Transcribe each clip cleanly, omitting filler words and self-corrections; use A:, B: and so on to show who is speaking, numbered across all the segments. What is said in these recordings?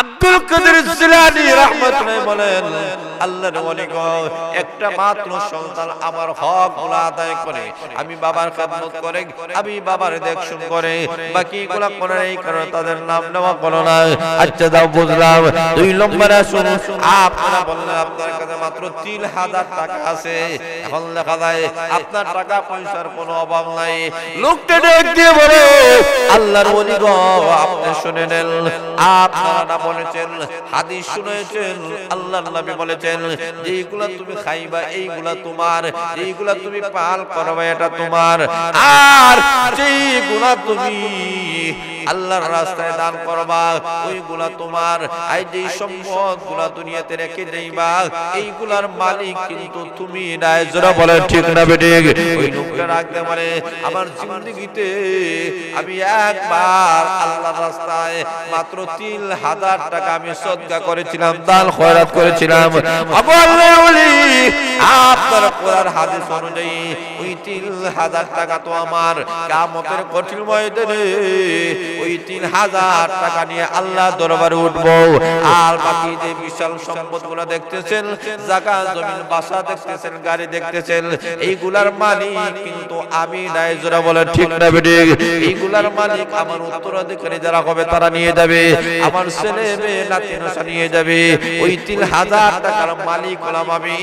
A: আব্দুল কাদের জিলানী রাহমাতুল্লাহ বলেন, আল্লাহর ওলি গো, একটা মাত্র সন্তান আমার হকগুলো আদায় করে, আমি বাবার খেদমত করে, আমি বাবার দেখশুন করে, বাকিগুলো করে এই কারণে তাদের নাম নেওয়া করো না। আচ্ছা দাও বুঝলাম। 2 নম্বরে আসুন, আপনারা বললেন আপনার কাছে মাত্র 3000 টাকা আছে। এখন লেখা যায় আপনার টাকা পয়সার কোনো অভাব নাই। লোকটা ডাক দিয়ে বলে, আল্লাহর ওলি গো, আপনি শুনে নেন, আপনারা বলেছেন, হাদিস শুনেছেন, আল্লাহর নবী বলেছেন, যেইগুলা তুমি খাইবা এইগুলা তোমার, যেইগুলা তুমি পাল করবা এটা তোমার, আর যেইগুলা তুমি আল্লাহর রাস্তায় দান করবা ওইগুলা তোমার। আর যেই সম্পদগুলা দুনিয়াতে রেখে যাইবা এইগুলার মালিক কিন্তু তুমি না। যারা বলেন ঠিক না বেঠিক? ওই লোকটা রাখতে পারে, আমার জিন্দেগিতে আমি একবার আল্লাহর রাস্তায় মাত্র 3000 টাকা আমি সদকা করেছিলাম, দান খয়রাত করেছিলাম। আল্লাহর ওলি, আপনার কোরআন হাদিস অনুযায়ী ওই 3000 টাকা তো আমার। কিয়ামতের কঠিন ময়দানে ওই 3000 টাকা নিয়ে আল্লাহ দরবারে উঠবো। আর বাকি যে বিশাল সম্পদগুলো দেখতেছেন, জায়গা জমিন বাসা দেখতেছেন, গাড়ি দেখতেছেন, এইগুলার মালিক কিন্তু আমি নাই। যারা বলে ঠিক না বেঠিক? এইগুলার মালিক আমার উত্তরাধিকারী যারা হবে তারা নিয়ে যাবে, আমার ছেলে মেয়ে নাতি নাসা নিয়ে যাবে। ওই 3000 টাকার মালিক হলাম আমি।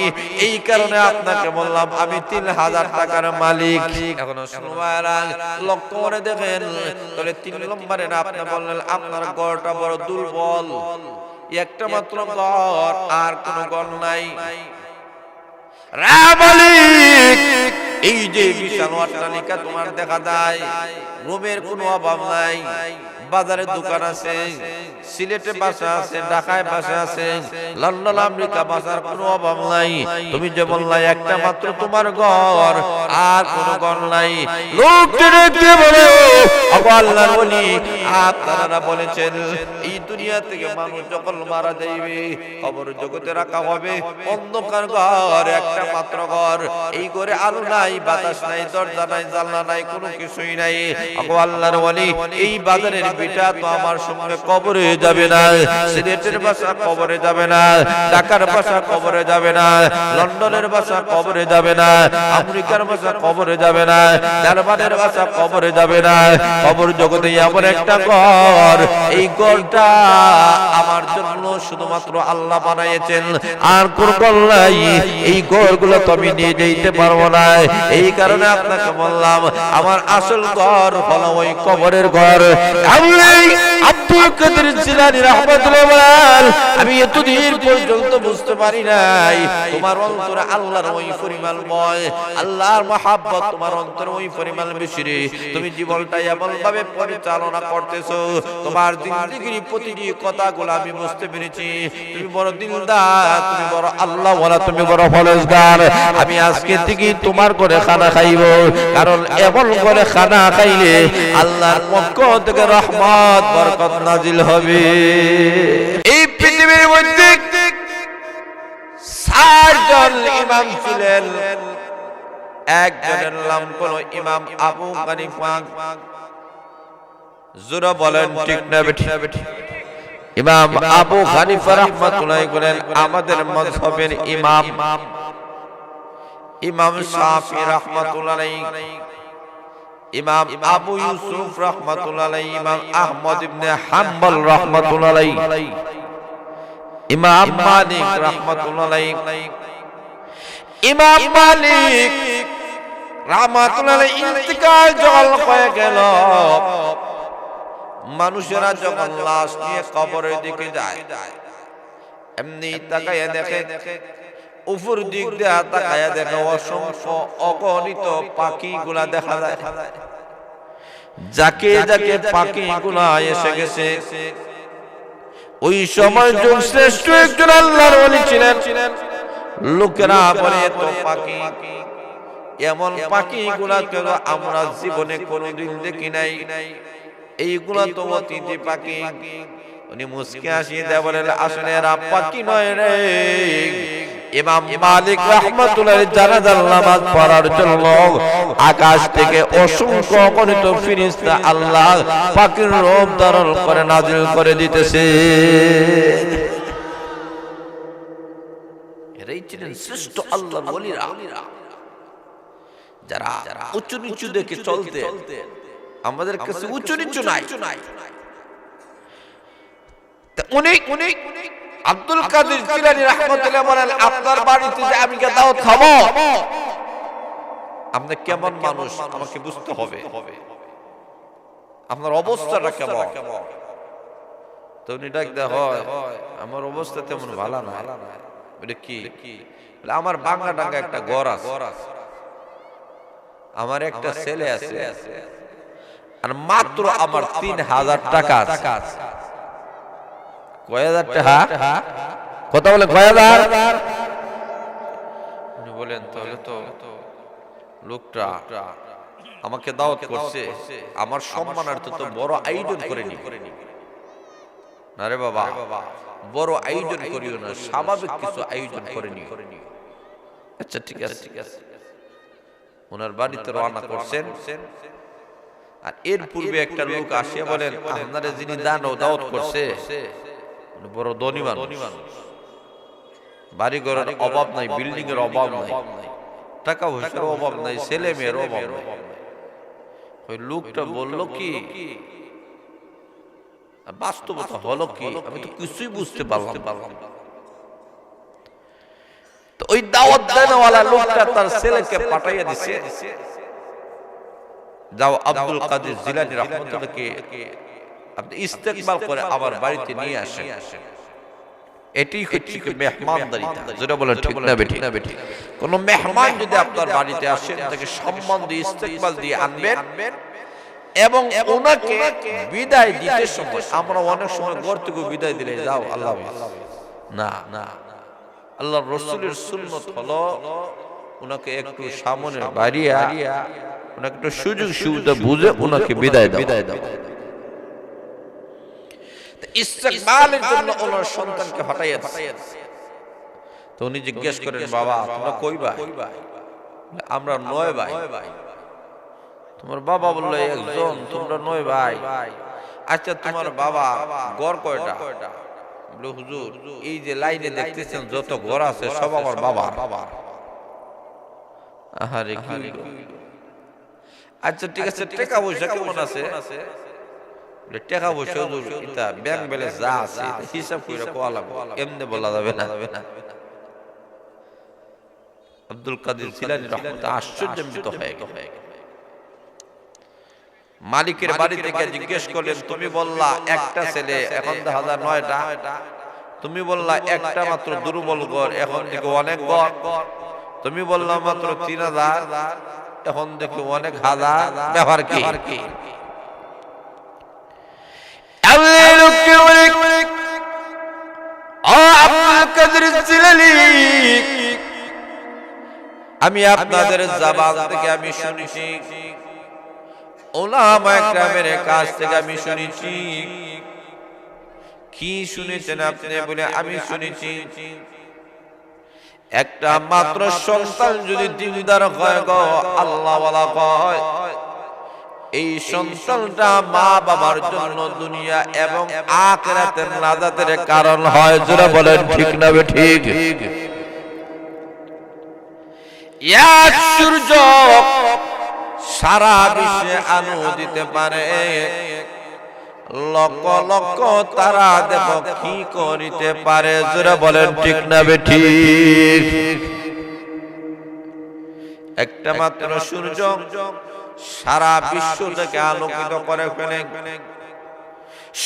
A: এই কারণে আপনাকে বললাম আমি 3000 টাকার মালিক। এখন শুনবারা লক্ষ্য করে দেখেন, তাহলে 3 নম্বরে না আপনি বললেন আপনার ঘরটা বড় দুর্বল, একটা মাত্র ঘর, আর কোনো ঘর নাই। মালিক, এই যে বিশাল অট্টালিকা তোমার দেখা যায়, রুমের কোনো অভাব নাই, বাজারে দোকান আছে, সিলেটে বাসা আছে, ঢাকায় বাসা আছে, লন্ডন আমেরিকা বাসার কোনো অভাব নাই। তুমি যে বললা একটা মাত্র তোমার ঘর, আর কোনো ঘর নাই। লোকটি দেখে বলে, আল্লাহর ওলি, আপনারা বলেছেন এই দুনিয়া থেকে মানুষ যখন মারা যাইবে কবর জগতে রাখা হবে অন্ধকার ঘর, একটা মাত্র ঘর। এই ঘরে আলো নাই, বাতাস নাই, দরজা নাই, জানলা নাই, কোনো কিছুই নাই। আল্লাহর ওলি, এই বাজারের বিটা তো আমার সঙ্গে কবরে যাবে না, সিলেটের বাসা কবরে যাবে না, ঢাকার বাসা কবরে যাবে না, লন্ডনের বাসা কবরে যাবে না, আমেরিকার বাসা কবরে যাবে না, জার্মানের বাসা কবরে যাবে না। কবর জগতে এমন একটা ঘর, এই ঘরটা আমার জন্য শুধুমাত্র আল্লাহ বানাইছেন, আর কোন ঘর নাই। এই ঘরগুলো তো আমি নিয়ে যেতে পারবো না। এই কারণে আপনাকে বললাম আমার আসল ঘর হলো ওই কবরের ঘর। আব্দুল কাদের জিলানী রাহমাতুল্লাহ বলেন, আমি এতদিন পর্যন্ত বুঝতে পারি নাই তোমার অন্তরে আল্লাহর ওই পরিমাণ ভয়, আল্লাহর মহব্বত তোমার অন্তরে ওই পরিমাণ বেশি রে। তুমি জীবনটা এমন ভাবে পরিচালনা করতেছো, তোমার জিন্দেগির প্রতিটি কথাগুলো আমি বুঝতে পেরেছি। তুমি বড় দিলদার, তুমি বড় আল্লাহ ওয়ালা, তুমি বড় ফরজগার। আমি আজকে থেকে তোমার করে খানা খাইব, কারণ এমন করে খানা খাইলে আল্লাহর পক্ষ থেকে রহমত বরকত নাজিল হবে। এই পৃথিবীর মধ্যে 4 জন ইমাম ছিলেন, একজনের নাম হলো ইমাম আবু হানিফা। জোরে বলেন ঠিক না বেঠিক? ইমাম আবু হানিফা রাহমাতুল্লাহ বলেন আমাদের মাযহাবের ইমাম। ইমাম শাফি রাহমাতুল্লাহ আলাইহি, ইমাম আবু ইউসুফ রাহমাতুল্লাহ আলাইহি, ইমাম আহমদ ইবনে হাম্বল রাহমাতুল্লাহ আলাইহি, ইমাম মালিক রাহমাতুল্লাহ আলাইহি। ইমাম মালিক রাহমাতুল্লাহ আলাইহি ইন্তিকাল যখন হয়ে গেল, মানুষেরা যখন লাশ নিয়ে কবরের দিকে যায়, এমনি তাকায়া দেখে, উপর দিক দিয়ে তাকায়া দেখে অসংখ্য অগণিত পাখিগুলা দেখা যায়। যাকে যাকে পাখিগুলা এসে গেছে। ওই সময় যুগ শ্রেষ্ঠ একজন আল্লাহর ওলি ছিলেন। লোকেরা বলে তো পাখি, এমন পাখিগুলা কেন আমরা জীবনে কোনোদিন দেখি নাই, এইগুলা তো অতিথি পাখি। উনি মুস্কি হাসিয়ে দেয় বলেন, আসলে এরা পাখি নয় রে, ইমাম মালিক রাহমাতুল্লাহ জানাজার নামাজ পড়ার জন্য আকাশ থেকে অসংখ্য অগণিত ফেরেশতা আল্লাহ পাকের রূপ ধারণ করে নাজিল করে দিতেছে। এরাই ছিলেন শ্রেষ্ঠ আল্লাহর ওলিরা, যারা উঁচু নিচু দেখে চলতে, আমাদের কাছে উঁচু নিচু নাই। উনি আব্দুল কাদের জিলানী রাহমাতুল্লাহ বলেন, আপনার বাড়িতে যে আমি দাওয়াত খাবো, আপনি কেমন মানুষ আমাকে বুঝতে হবে, আপনার অবস্থাটা কেমন। তো উনি ডাক দেয়, হয় আমার অবস্থা তেমন ভালো না। এটা কি? আমার বাংলা ডাঙ্গা একটা ঘর আছে, আমার একটা ছেলে আছে, আর মাত্র আমার 3000 টাকা আছে। কয় হাজার টাকা? কথা বলে কয় হাজার? উনি বলেন, তাহলে তো লোকটা আমাকে দাওয়াত করছে, আমার সম্মানার্থে তো বড় আয়োজন করে নি। না রে বাবা, বড় আয়োজন করিও না, স্বাভাবিক কিছু আয়োজন করে নি। আচ্ছা ঠিক আছে, ঠিক আছে। ওনার বাড়িতে রওনা করছেন, আর এর পূর্বে একটা লোক আসিয়া বলেন, আপনারা যিনি দাওয়াত করছে বড় ধনী মানুষ, বাড়ি ঘরের অভাব নাই, বিল্ডিং এর অভাব নাই, টাকা পয়সার অভাব নাই, ছেলে মেয়ের অভাব নাই। ওই লোকটা বলল কি, বাস্তবতা হলো কি, আমি তো কিছুই বুঝতে পারলাম। তো ওই দাওয়াত দেওয়ালা লোকটা তার ছেলেকে পাঠাইয়া দিছে, যাও আব্দুল কাদের জিলানী রাহমাতুল্লাহকে আপনি ইস্তেকবাল করে আমার বাড়িতে নিয়ে আসেন। এটি হচ্ছে মেহমানদারিতা। যেটা বলেন ঠিক না বেঠিক? কোন মেহমান যদি আপনার বাড়িতে আসেন, তাকে সম্মান দিয়ে ইস্তেকবাল দিয়ে আনবেন, এবং ওনাকে বিদায় দিতে সময়, আমরা অনেক সময় ঘর থেকে বিদায় দিলে যাও আল্লাহ না, আল্লাহর রাসূলের সুন্নাত হলো ওনাকে একটু সামনে বাড়িয়া, ওনাকে একটু সুযোগ সুবিধা বুঝে ওনাকে বিদায় দাও। ইস্তেকবালের জন্য ওনার সন্তানকে হটাইয়া দিয়েছে। তো উনি জিজ্ঞেস করেন, বাবা তোমরা কই ভাই? আমরা 9 ভাই। তোমার বাবা বললো একজন, তোমরা 9 ভাই। আচ্ছা তোমার বাবা ঘর কয়টা? বলে হুজুর এই যে লাইনে দেখতেছেন যত ঘর আছে সব আমার বাবা। আহারে কি! আচ্ছা ঠিক আছে, টাকা পয়সা কেমন আছে? টাকা পয়সা ব্যাংক ব্যালেন্স যা আছে হিসাব করে কোয়া লাগবে, এমনি বলা যাবে না। আব্দুল কাদের জিলানী রাহমাতুল্লাহ আশ্চর্যান্বিত হয়ে গেল। মালিকের বাড়ি থেকে জিজ্ঞেস করলেন, তুমি বললা একটা ছেলে, এখন দেখা যায় 9টা। তুমি বললা একটা মাত্র দুর্বল ঘর, এখন দেখো অনেক ঘর। তুমি বললা মাত্র 3000, এখন দেখো অনেক হাজার। ব্যাপার কি? আমি আপনাদের জবান থেকে আমি শুনেছি, উলামায়ে কেরামের কাছ থেকে আমি শুনেছি। কি শুনেছেন আপনি? বলে আমি শুনেছি একটা মাত্র সন্তান যদি দিনদার হয় গো, আল্লাহওয়ালা হয়, এই সন্তানটা মা বাবার জন্য দুনিয়া এবং আখিরাতের নাজাতের কারণ হয়। যারা বলেন ঠিক না ঠিক? এক সূর্য সারা বিশ্বে আলো দিতে পারে, লক্ষ লক্ষ তারা দেখো কি করিতে পারে। যারা বলেন ঠিক না ঠিক? একটা মাত্র সূর্য সারা বিশ্ব থেকে আলোকিত করে ফেলে।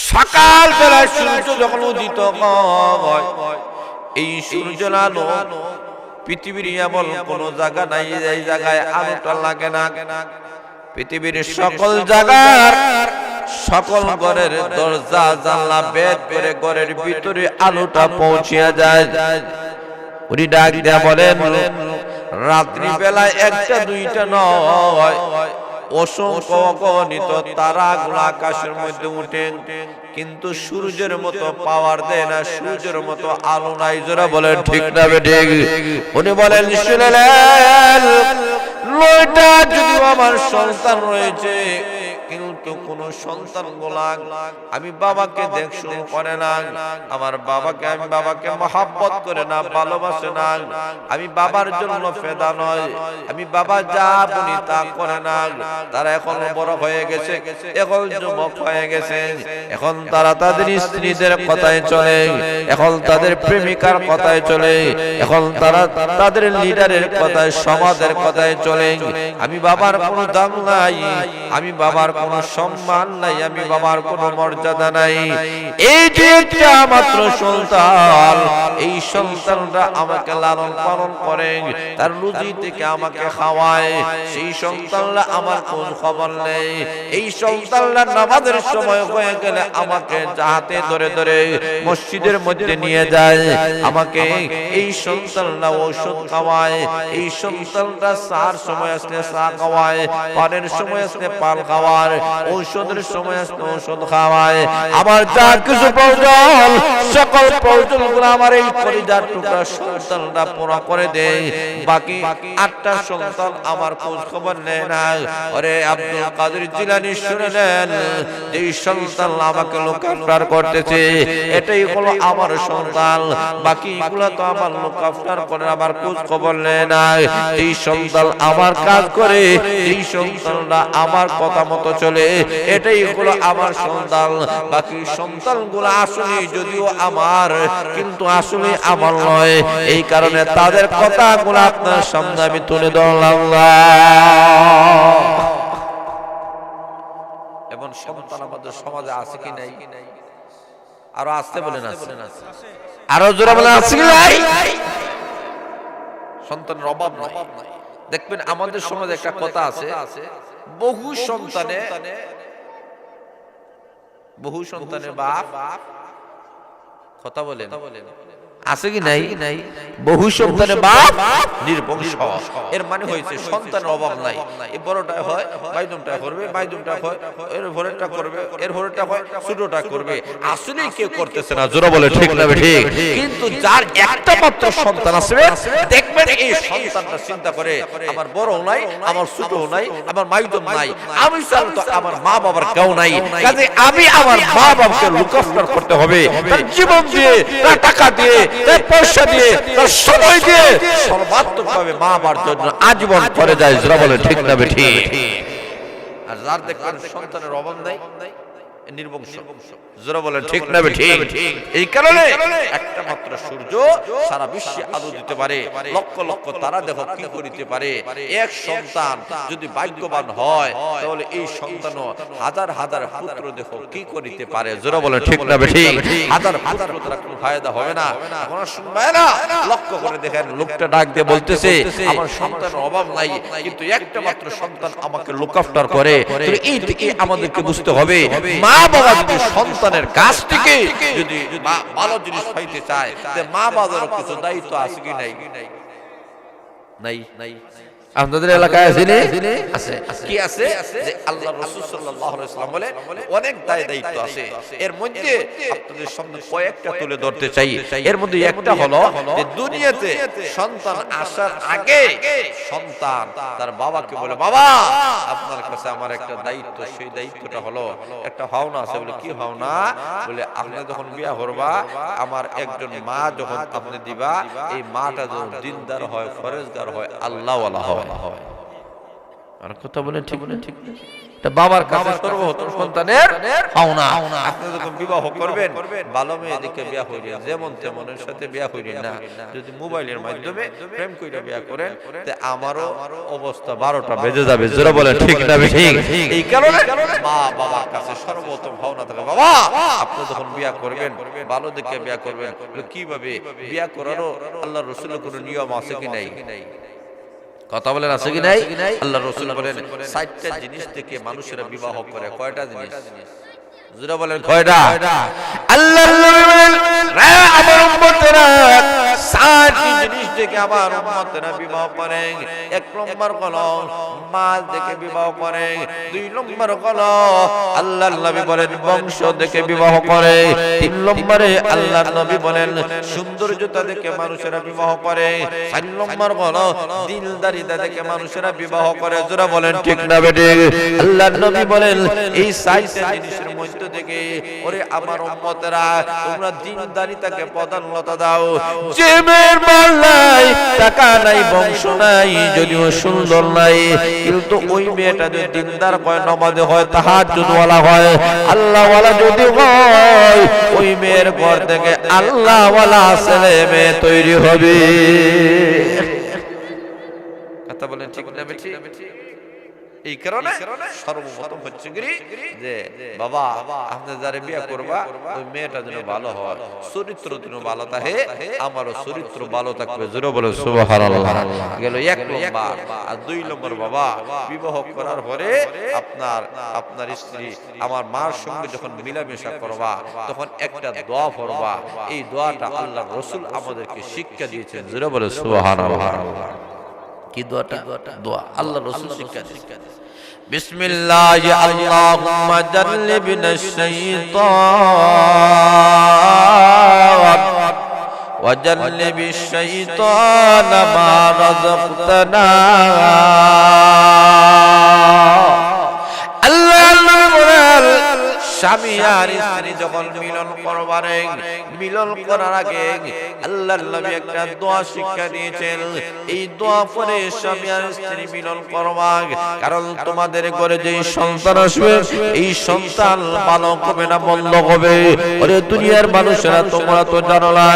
A: সকাল বেলায় সূর্য যখন উদিত হয়, এই সূর্যের আলো পৃথিবীর এমন কোন জায়গা নাই এই জায়গায় আলোটা লাগে না। পৃথিবীর সকল জায়গার সকল ঘরের দরজা জানলা ভেদ করে ঘরের ভিতরে আলোটা পৌঁছিয়া যায়। উনি ডাক দিয়া বলেন, রাত্রি বেলায় একটা দুইটা নয়, অসংখ্য অগণিত তারাগুলো আকাশের মধ্যে উঠে কিন্তু সূর্যের মতো পাওয়ার দেয় না, সূর্যের মতো আলো নাই। জোরা বলেন ঠিক না বেঠিক? উনি বলেন শুনেলেন, 9টা যদিও আমার সন্তান রয়েছে, কিন্তু কোন সন্তান গোলা আমি বাবাকে দেখশুন করে না, আমার বাবাকে আমি বাবাকে মহব্বত করে না, ভালোবাসে না, আমি বাবার জন্য ফেদা নয়, আমি বাবা যা বলি তা করে না। তারা এখন বড় হয়ে গেছে, এখন যুবক হয়ে গেছে, এখন তারা তাদের স্ত্রীদের কথায় চলে, এখন তাদের প্রেমিকার কথায় চলে, এখন তারা তাদের লিডারের কথায়, সমাজের কথায় চলে। আমি বাবার কোনো দাম নাই, আমি বাবার কোনো সম্মান নাই, আমি বাবার কোনো মর্যাদা নাই। এই যে একটা মাত্র সন্তান, এই সন্তানরা আমাকে লালন পালন করে, তার রুজি থেকে আমাকে খাওয়ায়, সেই সন্তানরা আমার কোন খবর নেই। এই সন্তানরা নামাজের সময় হয়ে গেলে আমাকে হাতে ধরে ধরে মসজিদের মধ্যে নিয়ে যায়, আমাকে এই সন্তানরা ঔষধ খাওয়ায়, এই সন্তানরা চার সময় আসলে চা খাওয়ায়, পানের সময় আসলে পান খাওয়ায়, ঔষধের সময় আসলে ঔষধ খাওয়ায়। আমার যা কিছু প্রয়োজন, সকল প্রয়োজনগুলো আমার এই কলিজার টুকরা সন্তানরা পুরা করে দেয়। বাকি 8টা সন্তান আমার খোঁজ খবর নেয় না। আরে আব্দুল কাদের জিলানী শুনে নেন, যেই সন্তান আমাকে লোকাফটার করতেছে, এটাই হলো আমার সন্তান। বাকিগুলো তো আমার লোকাফটার করে, আমার খোঁজ খবর নেয় না। এই সন্তান আমার কাজ করে, এই সন্তানরা আমার কথা মতো চলে, এটাই হলো আমার সন্তান। বাকি সন্তানগুলো আসলে যদিও আমার, কিন্তু আসলে আমার নয়। এই কারণে তাদের কথাগুলো আপনার সামনে আমি তুলে ধরলাম। এবং সন্তান আমাদের সমাজে আছে কি নাই? আরো আসতে বলেন, আরো জোরে বলেন আছে কি নাই? সন্তানের অভাব নাই। দেখবেন আমাদের সমাজে একটা কথা আছে, বহু সন্তানের বাপ। কথা বলেন আছে কি নাই? বহু সন্তানের বাপ নির্বংশ। এর মানে হয়েছে সন্তানের অভাব নাই। এই বড়টা হয়, বাইদুমটা করবে, বাইদুমটা হয়, এর ভোরেরটা করবে, এর ভোরেরটা হয়, ছোটটা করবে। আসলে কেউ করতেছে না। জোরে বলে ঠিক না ঠিক? কিন্তু যার একটা মাত্র সন্তান আছে, দেখবেন এই সন্তানটা চিন্তা করে, আমার বড়ও নাই, আমার ছোটও নাই, আমার মাইদুম নাই, আমি চাই তো আমার মা বাবার কেউ নাই, কাজে আমি আমার মা বাবাকে লুক আফটার করতে হবে। তার জীবন দিয়ে, তার টাকা দিয়ে, তার পয়সা দিয়ে, তার সময় দিয়ে সর্বাত্মকভাবে মা বাবার জন্য আজীবন করে যায়। জোরে বলে ঠিক না ঠিক? আর যার দেখবেন সন্তানের অভাব নাই, নির্বংশ। জোরে বলেন ঠিক না ঠিক? এই কারণে একটা মাত্র সূর্য সারা বিশ্বে আলো দিতে পারে, লক্ষ লক্ষ তারা দেখো কি করিতে পারে। এক সন্তান যদি ভাগ্যবান হয়, তাহলে এই সন্তান হাজার হাজার পুত্র দেখো কি করিতে পারে। জোরে বলেন ঠিক না ঠিক? হাজার হাজার পুত্র কোনো ফায়দা হবে না। এখন শুনবে না, লক্ষ্য করে দেখেন, লোকটা ডাক দিয়ে বলতেছে আমার সন্তানের অভাব নাই, কিন্তু একটা মাত্র সন্তান আমাকে লুক আফটার করে। এই থেকে আমাদেরকে বুঝতে হবে, মা বাবা যদি সন্তানের কাছ থেকে যদি ভালো জিনিস পাইতে চায়, মা বাবারও কিছু দায়িত্ব আছে কি নাই? নাই। আপনাদের এলাকায় আছে কি আছে? যে আল্লাহ রাসূল সাল্লাল্লাহু আলাইহি ওয়াসাল্লাম বলে অনেক দায়িত্ব আছে। এর মধ্যে আপনাদের সামনে কয়েকটা তুলে ধরতে চাই। এর মধ্যে একটা হলো যে দুনিয়াতে সন্তান আসার আগে সন্তান তার বাবাকে বলে, বাবা আপনার কাছে আমার একটা দায়িত্ব, সেই দায়িত্বটা হলো একটা পাওনা আছে। বলে কি পাওনা? বলে আপনি যখন বিয়া করবা, আমার একজন মা যখন আপনি দিবা, এই মাটা যখন দিনদার হয়, ফরজগার হয়, আল্লাহওয়ালা হয়। আর কথা বলেন ঠিক না ঠিক? এটা বাবার কাছে সর্বপ্রথম সন্তানের পাওনা। আপনি যখন বিবাহ করবেন, ভালো মেয়ে দেখে বিয়া করিয়েন, যেমন তেমনের সাথে বিয়া করিয়েন না। যদি মোবাইলের মাধ্যমে প্রেম কইরা বিয়া করেন, তে আমারও অবস্থা 12টা বেজে যাবে। জোরে বলেন ঠিক না ঠিক? এই কারণে মা বাবার কাছে সর্বপ্রথম পাওনা থাকে, বাবা আপনি যখন বিয়া করবেন, ভালো দেখে বিয়া করবেন। কিভাবে বিয়া করারও আল্লাহর রাসূলের কোনো নিয়ম আছে কি নাই? কথা বলেন আছে কি নাই? আল্লাহ রাসূল বলেন 60টা জিনিস থেকে মানুষেরা বিবাহ করে। কয়টা জিনিস? জোরে বলেন কয়টা? আল্লাহর নবী বলেন, আমার উম্মতেরা 60টি জিনিস দেখে আমার উম্মতেরা বিবাহ করে। এক নম্বর হলো মাল দেখে বিবাহ করে, দুই নম্বর হলো আল্লাহর নবী বলেন বংশ দেখে বিবাহ করে, তিন নম্বরে আল্লাহর নবী বলেন সৌন্দর্যতা দেখে মানুষেরা বিবাহ করে, চার নম্বর হলো দিলদারিতা দেখে মানুষেরা বিবাহ করে। যারা বলেন ঠিক না বেঠিক? আল্লাহর নবী বলেন এই চারটা জিনিসের মধ্যে থেকে ওরে আমার উম্মতেরা তোমরা দিনদারিতাকে প্রাধান্যতা দাও। যে মেয়ের মাল নাই, টাকা নাই, বংশ নাই, যদিও সুন্দর নাই, কিন্তু ওই মেয়েটা যদি দিনদার হয়, নামাজি হয়, তাহাজ্জুদওয়ালা হয়, আল্লাহওয়ালা যদি হয়, ওই মেয়ের ঘর থেকে আল্লাহওয়ালা ছেলে মেয়ে তৈরি হবে। কথা বলেন ঠিক না বেঠিক? এই কারণে সর্বপ্রথম হচ্ছে যে বাবা আপনি যারা বিয়ে করবা ওই মেয়েটা যেন ভালো হয়, চরিত্র যেন ভালো থাকে, আমারও চরিত্র ভালো থাকবে। জোরে বলে সুবহানাল্লাহ। গেল এক নম্বর। আর দুই নম্বর বাবা বিবাহ করার পরে আপনার স্ত্রী আমার মার সঙ্গে যখন মিলামেশা করবা তখন একটা দোয়া পড়বা। এই দোয়াটা আল্লাহর রাসূল আমাদেরকে শিক্ষা দিয়েছেন। জোরে বলে সুবহানাল্লাহ। কি দোয়াটা? দোয়া আল্লাহর রাসূল শিক্ষা দিয়েছেন। বিসমিল্লাহ আল্লাহুম্মা জান্নিবনাশ শাইতান ওয়া জান্নিবিশ শাইতানা মা রাযাকতানা। স্বামী আর স্ত্রী যখন মিলন করবারে, মিলন করার আগে আল্লাহর নবী একটা দোয়া শিক্ষা দিয়েছেন। এই দোয়া পড়ে স্বামী আর স্ত্রী মিলন করবা, কারণ তোমাদের ঘরে যে সন্তান আসবে এই সন্তান ভালো হবে না মন্দ হবে। ওরে দুনিয়ার মানুষেরা তোমরা তো জানো না,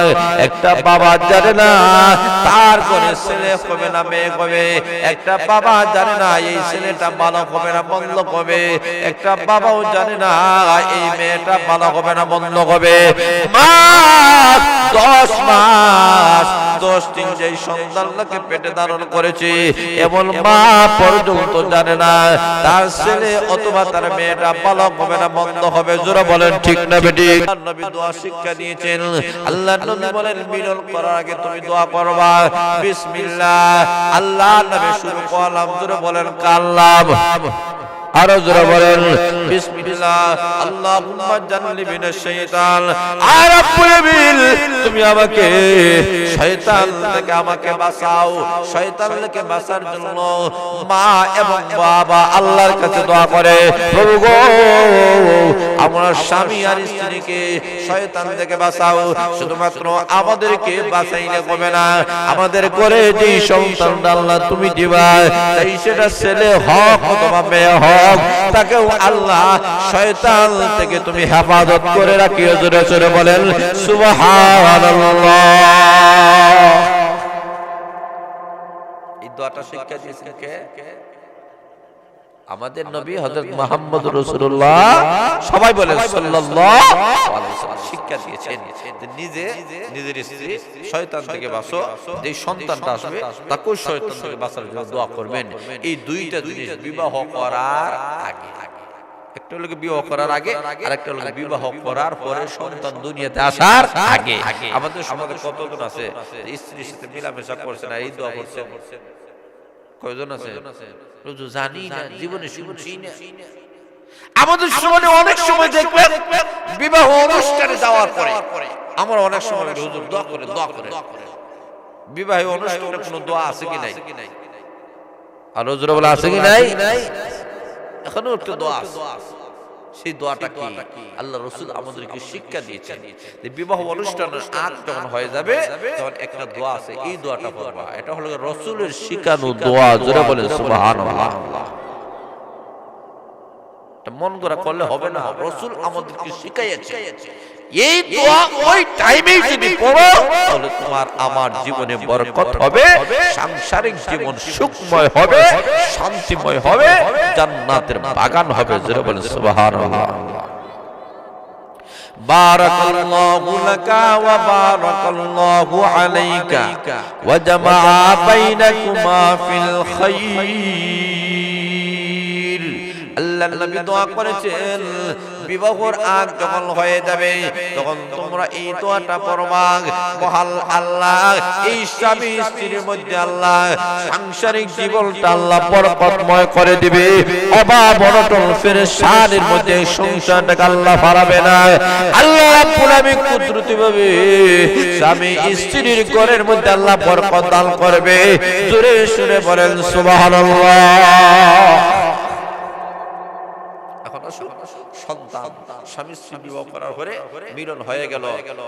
A: একটা বাবা জানে না তার ঘরে ছেলে হবে না মেয়ে হবে, একটা বাবা জানে না এই ছেলেটা ভালো হবে না মন্দ হবে, একটা বাবাও জানে না এই মেয়েটা ভালো হবে না মন্দ হবে। মাস 10 মাস 10 দিন যেই সন্তানকে পেটে ধারণ করেছে এমন মা পর্যন্ত জানে না তার ছেলে অথবা তার মেয়েটা ভালো হবে না মন্দ হবে। জোরে বলেন ঠিক না বেঠিক? নবী দোয়া শিক্ষা দিয়েছেন। আল্লাহর নবী বলেন মিলন করার আগে তুমি দোয়া করবা বিসমিল্লাহ। আল্লাহর নামে শুরু করলাম। জোরে বলেন কাল্লাম। আরো জোরে বলেন বিসমিল্লাহ। আল্লাহুম্মা জান্নিবনাশ শাইতান। আর রাব্বুল আলামিন তুমি আমাকে শয়তান থেকে আমাকে বাঁচাও। শয়তান থেকে বাঁচার জন্য মা এবং বাবা আল্লাহর কাছে দোয়া করে, প্রভু গো আমরা স্বামী আর স্ত্রীকে শয়তান থেকে বাঁচাও। শুধুমাত্র আমাদেরকে বাঁচাইলে হবে না, আমাদের করে যে সন্তান আল্লাহ তুমি দিবা, তাই সেটা ছেলে হোক অথবা মেয়ে হোক, তাকেও আল্লাহ শয়তান থেকে তুমি হেফাজত করে রাখিও। জোরে জোরে বলেন সুবহানাল্লাহ। এই দোয়াটা শিক্ষা দিয়েছেন কে? আমাদের নবী হযরত মুহাম্মদ রাসূলুল্লাহ। সবাই বলেন সাল্লাল্লাহু আলাইহি ওয়াসাল্লাম শিক্ষা দিয়েছেন যে নিজের স্ত্রী শয়তান থেকে বাঁচো, যে সন্তানটা আসবে তাকেও শয়তান থেকে বাঁচার জন্য দোয়া করবেন। এই দুইটা জিনিস বিবাহ করার আগে, একটা হলো বিবাহ করার আগে আর একটা হলো বিবাহ করার পরে সন্তান দুনিয়াতে আসার আগে। আমাদের সমাজে কতজন আছে স্ত্রীর সাথে মিলামেশা করছে না, এই দোয়া করছে? কয়জন আছে? জানি না, জীবনে শুনছি না। আমাদের সমাজে অনেক সময় দেখবেন বিবাহ অনুষ্ঠানে যাওয়ার পরে আমরা অনেক সময় হুজুর দোয়া করে বিবাহ অনুষ্ঠানে কোনো দোয়া আছে কি নাই? আর হুজুর বলে আছে কি নাই? এখনো একটা দোয়া আছে। সেই দোয়াটা কি? আল্লাহ রাসূল আমাদেরকে শিক্ষা দিয়েছেন যে বিবাহ অনুষ্ঠানের আগ যখন হয়ে যাবে তখন একটা দোয়া আছে, এই দোয়াটা পড়বা। এটা হলো রাসূলের শিখানো দোয়া। জোরে বলেন সুবহানাল্লাহ। এটা মন করা করলে হবে না, রাসূল আমাদেরকে শিখাইয়েছে। এই দোয়া ওই টাইমেই যদি পড়ো তাহলে তোমার আমার জীবনে বরকত হবে, সাংসারিক জীবন সুখময় হবে, শান্তিময় হবে, জান্নাতের বাগান হবে। জোরে বলেন সুবহানাল্লাহ। বারাকাল্লাহু লাকা ওয়া বারাকাল্লাহু আলাইকা ওয়া জামাআ বাইনাকুমা ফিল খায়র। আল্লাহর নবী দোয়া করেছেন বিবাহর আগ যখন হয়ে যাবে তখন তোমরা এই দোয়াটা পড়বা, মহাল আল্লাহ এই স্বামী স্ত্রীর মধ্যে আল্লাহ সাংসারিক জীবনটা আল্লাহ বরকতময় করে দিবে, অভাব অনটন পেরেশানির মধ্যে সংসারটাকে আল্লাহ হারাবে না। আল্লাহ রাব্বুল আলামিন কুদরতি ভাবে স্বামী স্ত্রীর ঘরের মধ্যে আল্লাহ বরকত দান করবে। জোরে সুরে বলেন সুবহানাল্লাহ। এখন সন্তান স্বামী স্ত্রী বিবাহ করার পরে মিলন হয়ে গেল,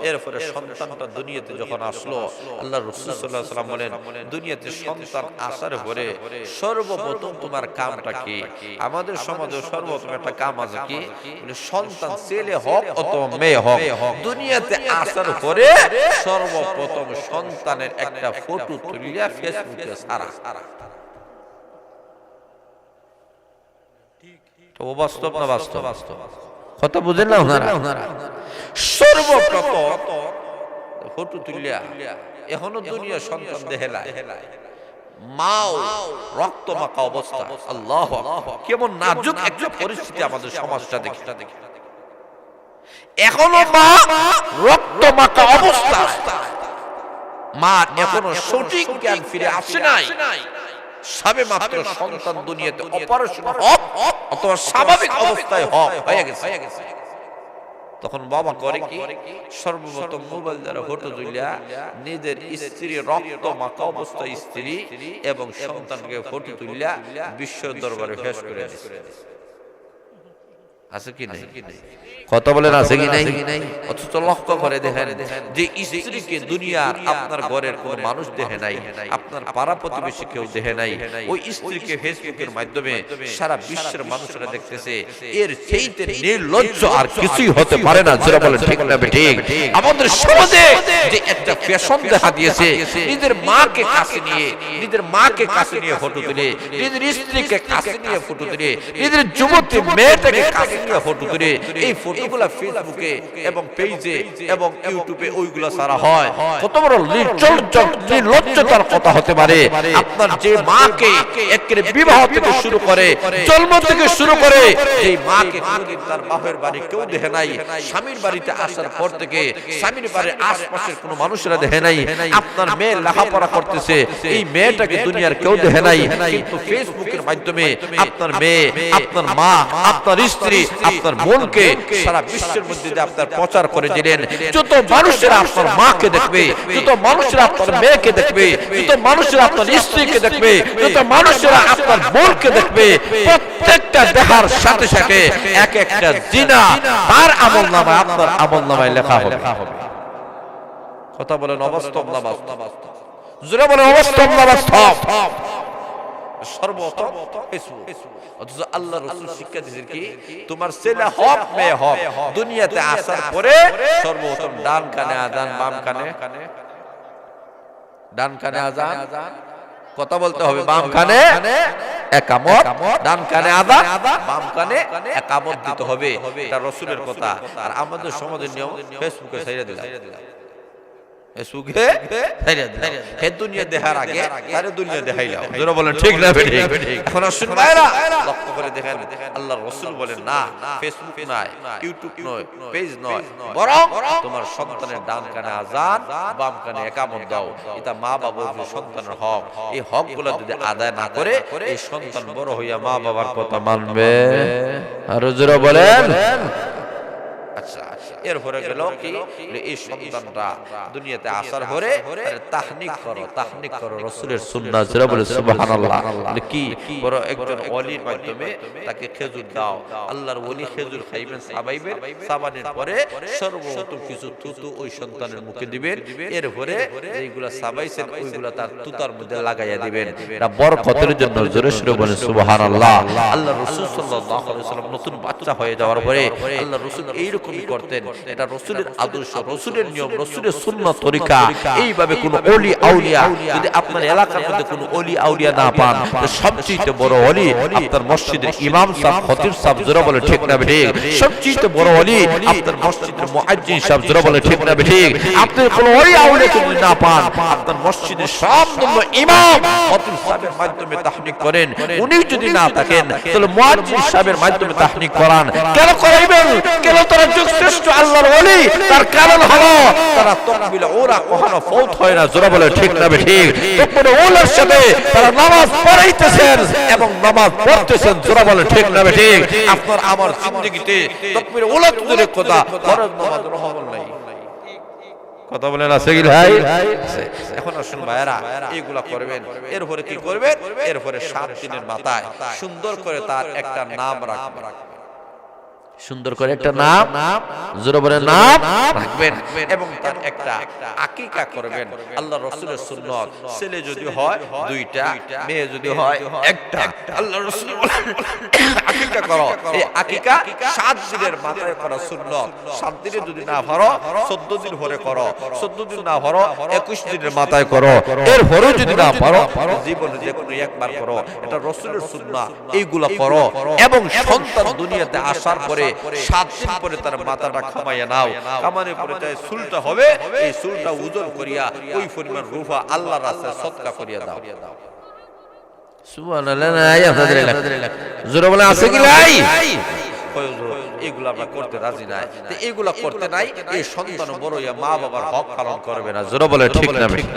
A: এরপরে সন্তানটা দুনিয়াতে যখন আসলো, আল্লাহ রাসূল সাল্লাল্লাহু আলাইহি ওয়াসাল্লাম বলেন দুনিয়াতে সন্তান আসার পরে সর্বপ্রথম তোমার কামটা কি? আমাদের সমাজে সর্বপ্রথম একটা কাম আছে কি, সন্তান ছেলে হোক অথবা মেয়ে হোক, দুনিয়াতে আসার পরে সর্বপ্রথম সন্তানের একটা ফটো তুলিয়া ফেসবুকে ছাড়া। তো বাস্তব না বাস্তব? কথা বুঝেন না ওনারা? সর্বপ্রথম ফটো তুলিয়া এখনো দুনিয়া সন্তান দেহেলায়, মাও রক্ত মাখা অবস্থা। আল্লাহু আকবার, কেমন নাজুক একটা পরিস্থিতি আমাদের সমাজটা দেখি। এখনো মা রক্ত মাখা অবস্থা, মা এখনো সঠিক জ্ঞান ফিরে আসে নাই। সবে মাত্র সন্তান দুনিয়াতে অপারেশন হোক অথবা স্বাভাবিক অবস্থায় হোক হয়ে গেছে, তখন বাবা করে কি, সর্বপ্রথম মোবাইল দ্বারা ফটো তুলিয়া নিজের স্ত্রী রক্ত মাখা অবস্থায় স্ত্রী এবং সন্তানকে ফটো তুলিয়া বিশ্ব দরবারে পেশ করে দিচ্ছে। আছে কি নাই? কথা বলেন আছে কি নাই? অথচ লক্ষ্য করে দেখেন যে স্ত্রীকে দুনিয়ার আপনার ঘরের কোন মানুষ দেখে নাই, আপনার পাড়া প্রতিবেশী কেউ দেখে নাই, ওই স্ত্রীকে ফেসবুকের মাধ্যমে সারা বিশ্বের মানুষরা দেখতেছে। এর চাইতে নির্লজ্জ আর কিছুই হতে পারে না। যারা বলেন ঠিক না ঠিক? আমাদের সমাজে যে একটা ফ্যাশন দেখা দিয়েছে, নিজের মাকে কাছে নিয়ে ফটো তুলে, নিজের স্ত্রীকে কাছে নিয়ে ফটো তুলে, নিজের যুবতী মেয়েটাকে কাছে নিয়ে ফটো তুলে, এই ফটোগুলা ফেসবুকে এবং পেজে এবং ইউটিউবে ওইগুলা সারা হয়। কত বড় নির্লজ্জতার কথা হতে পারে। আপনার যে মাকে একেবারে বিবাহ থেকে শুরু করে, জন্ম থেকে শুরু করে, এই মাকে কোনদিন তার বাপের বাড়ি কেউ দেখে নাই, স্বামীর বাড়িতে আসার পর থেকে স্বামীর বাড়ির আশপাশের কোনো মানুষরা দেখে নাই। আপনার মেয়ে লেখাপড়া করতেছে, এই মেয়েটাকে দুনিয়ার কেউ দেখে নাই, কিন্তু ফেসবুকের মাধ্যমে আপনার মেয়ে, আপনার মা, আপনার স্ত্রী, আপনার বোনকে সারা বিশ্বের মধ্যে আপনার প্রচার করে দিলেন। যত মানুষেরা আপনার মাকে দেখবে, যত মানুষেরা আপনার মেয়েকে দেখবে, যত মানুষেরা আপনার স্ত্রীকে দেখবে, যত মানুষেরা আপনার বোনকে দেখবে, প্রত্যেকটা দেখার সাথে সাথে এক একটা জিনা তার আমলনামায়, আপনার আমলনামায় লেখা হবে। কথা বলেন অবাস্তব না বাস্তব? জোরে বলেন অবাস্তব না বাস্তব? সর্বপ্রথম ফেসবুক। অথচ আল্লাহ রাসূল শিক্ষা দিয়েছেন কি, তোমার ছেলে হোক মেয়ে হোক, দুনিয়াতে আসার পরে সর্বপ্রথম ডান কানে আযান, বাম কানে, ডান কানে আযান, কথা বলতে হবে, বাম কানে একামত, ডান কানে আযান, বাম কানে একামত দিতে হবে। এটা রাসূলের কথা। আর আমাদের সমাজের নিয়ম ফেসবুকে ছাইড়া দিলাম, ফেসবুকে ছাইড়া দিলাম, হে দুনিয়া দেখার আগে তারে দুনিয়া দেখাইলাম। যারা বলেন ঠিক না ঠিক? এখন আসুন ভাইরা, লক্ষ্য করে দেখেন আল্লাহর রাসূল বলেন না, ফেসবুক নয়, ইউটিউব নয়, পেজ নয়, বরং তোমার সন্তানের ডান কানে আযান, বাম কানে একামত দাও। এটা মা বাবার সন্তানের হক। এই হকগুলো যদি আদায় না করে, এই সন্তান বড় হইয়া মা বাবার কথা মানবে? আর যারা বলেন আচ্ছা, এরপরে গেল কি, এই সন্তানটা দুনিয়াতে আসার পরে তাহনিক করো রাসূলের সুন্নাহ। যারা বলে সুবহানাল্লাহ, কি বড় একজন ওলির মাধ্যমে তাকে খেজুর দাও। আল্লাহর ওলি খেজুর খাইবেন, সাবাইবেন, সাবানের পরে সর্বপ্রথম কিছু থুতু ওই সন্তানের মুখে দিবেন। এরপরে যেগুলা সাবাইছেন ওইগুলা তার তুতার মধ্যে লাগাইয়া দিবেন। এটা বরকতের জন্য। জোরে সুরে বলেন সুবহানাল্লাহ। আল্লাহর রাসূল সাল্লাল্লাহু আলাইহি ওয়াসাল্লাম নতুন বাচ্চা হয়ে যাওয়ার পরে আল্লাহর রাসূল এইরকমই করতেন। এটা রাসূলের আদর্শ, রাসূলের নিয়ম, রাসূলের সুন্নাত তরিকা। এইভাবে কোন ওলি আউলিয়া যদি আপনার এলাকার মধ্যে কোন ওলি আউলিয়া না পান, তো সবচেয়ে বড় ওলি আপনার মসজিদের ইমাম সাহেব, খতিব সাহেব, জোরে বলে ঠিক না ঠিক? সবচেয়ে বড় ওলি আপনার মসজিদের মুয়াজ্জিন সাহেব, জোরে বলে ঠিক না ঠিক? আপনি কোন ওলি আউলিয়া যদি না পান, আপনার মসজিদের সবচেয়ে ইমাম খতিব সাহেবের মাধ্যমে তাহনিক করেন। উনি যদি না থাকেন তাহলে মুয়াজ্জিন সাহেবের মাধ্যমে তাহনিক করান। কেন করাইবেন? কেন তারা যুগশ্রেষ্ঠ আল্লাহর ওলি? তার কারণ হলো তারা তাকবীর ওরা কখনো ফৌত হয় না, জোরে বলে ঠিক না ঠিক? তাকবীর ওলার সাথে তারা নামাজ পড়াইতেছেন এবং নামাজ পড়তেছেন, জোরে বলে ঠিক না ঠিক? আপনার আমার জিন্দেগিতে তাকবীর ওলা তুলে কথা ফরজ নামাজ রহমান নাই। কথা বলেন আছে কি ভাই? এখন আসুন ভাইরা, এইগুলা করবেন। এরপরে কি করবেন? এরপরে 7 দিনের মাথায় সুন্দর করে তার একটা নাম রাখবেন। সুন্দর করে একটা নাম, জোরে বলে নাম রাখবেন এবং তার একটা আকিকা করবেন। আল্লাহ রাসূলের সুন্নাত, ছেলে যদি হয় 2টা, মেয়ে যদি হয় 1টা। আল্লাহ রাসূল আকিকা করো। এই আকিকা 7 দিনের মাথায় করা সুন্নাত। 7 দিনে যদি না পারো 14 দিন পরে করো, 14 দিন না পারো 21 দিনের মাথায় করো। এরপরেও যদি না পারো জীবনে যে কোনো একবার করো। এটা রাসূলের সুন্নাত। এইগুলা করো এবং সন্তান দুনিয়াতে আসার পরে 7 দিন পরে তার মাথাটা খামাইয়া নাও। কামানের পরে তাই চুলটা হবে, এই চুলটা ওজন করিয়া ওই পরিমাণ রূপা আল্লাহর রাস্তায় সদকা করিয়া দাও। সুবহানাল্লাহ। জোরে বলে আছে কি ভাই? এগুলা আমরা করতে রাজি নাই। তো এগুলা করতে নাই, এই সন্তান বড় হইয়া মা বাবার হক পালন করবে না। জোরে বলে ঠিক না ঠিক?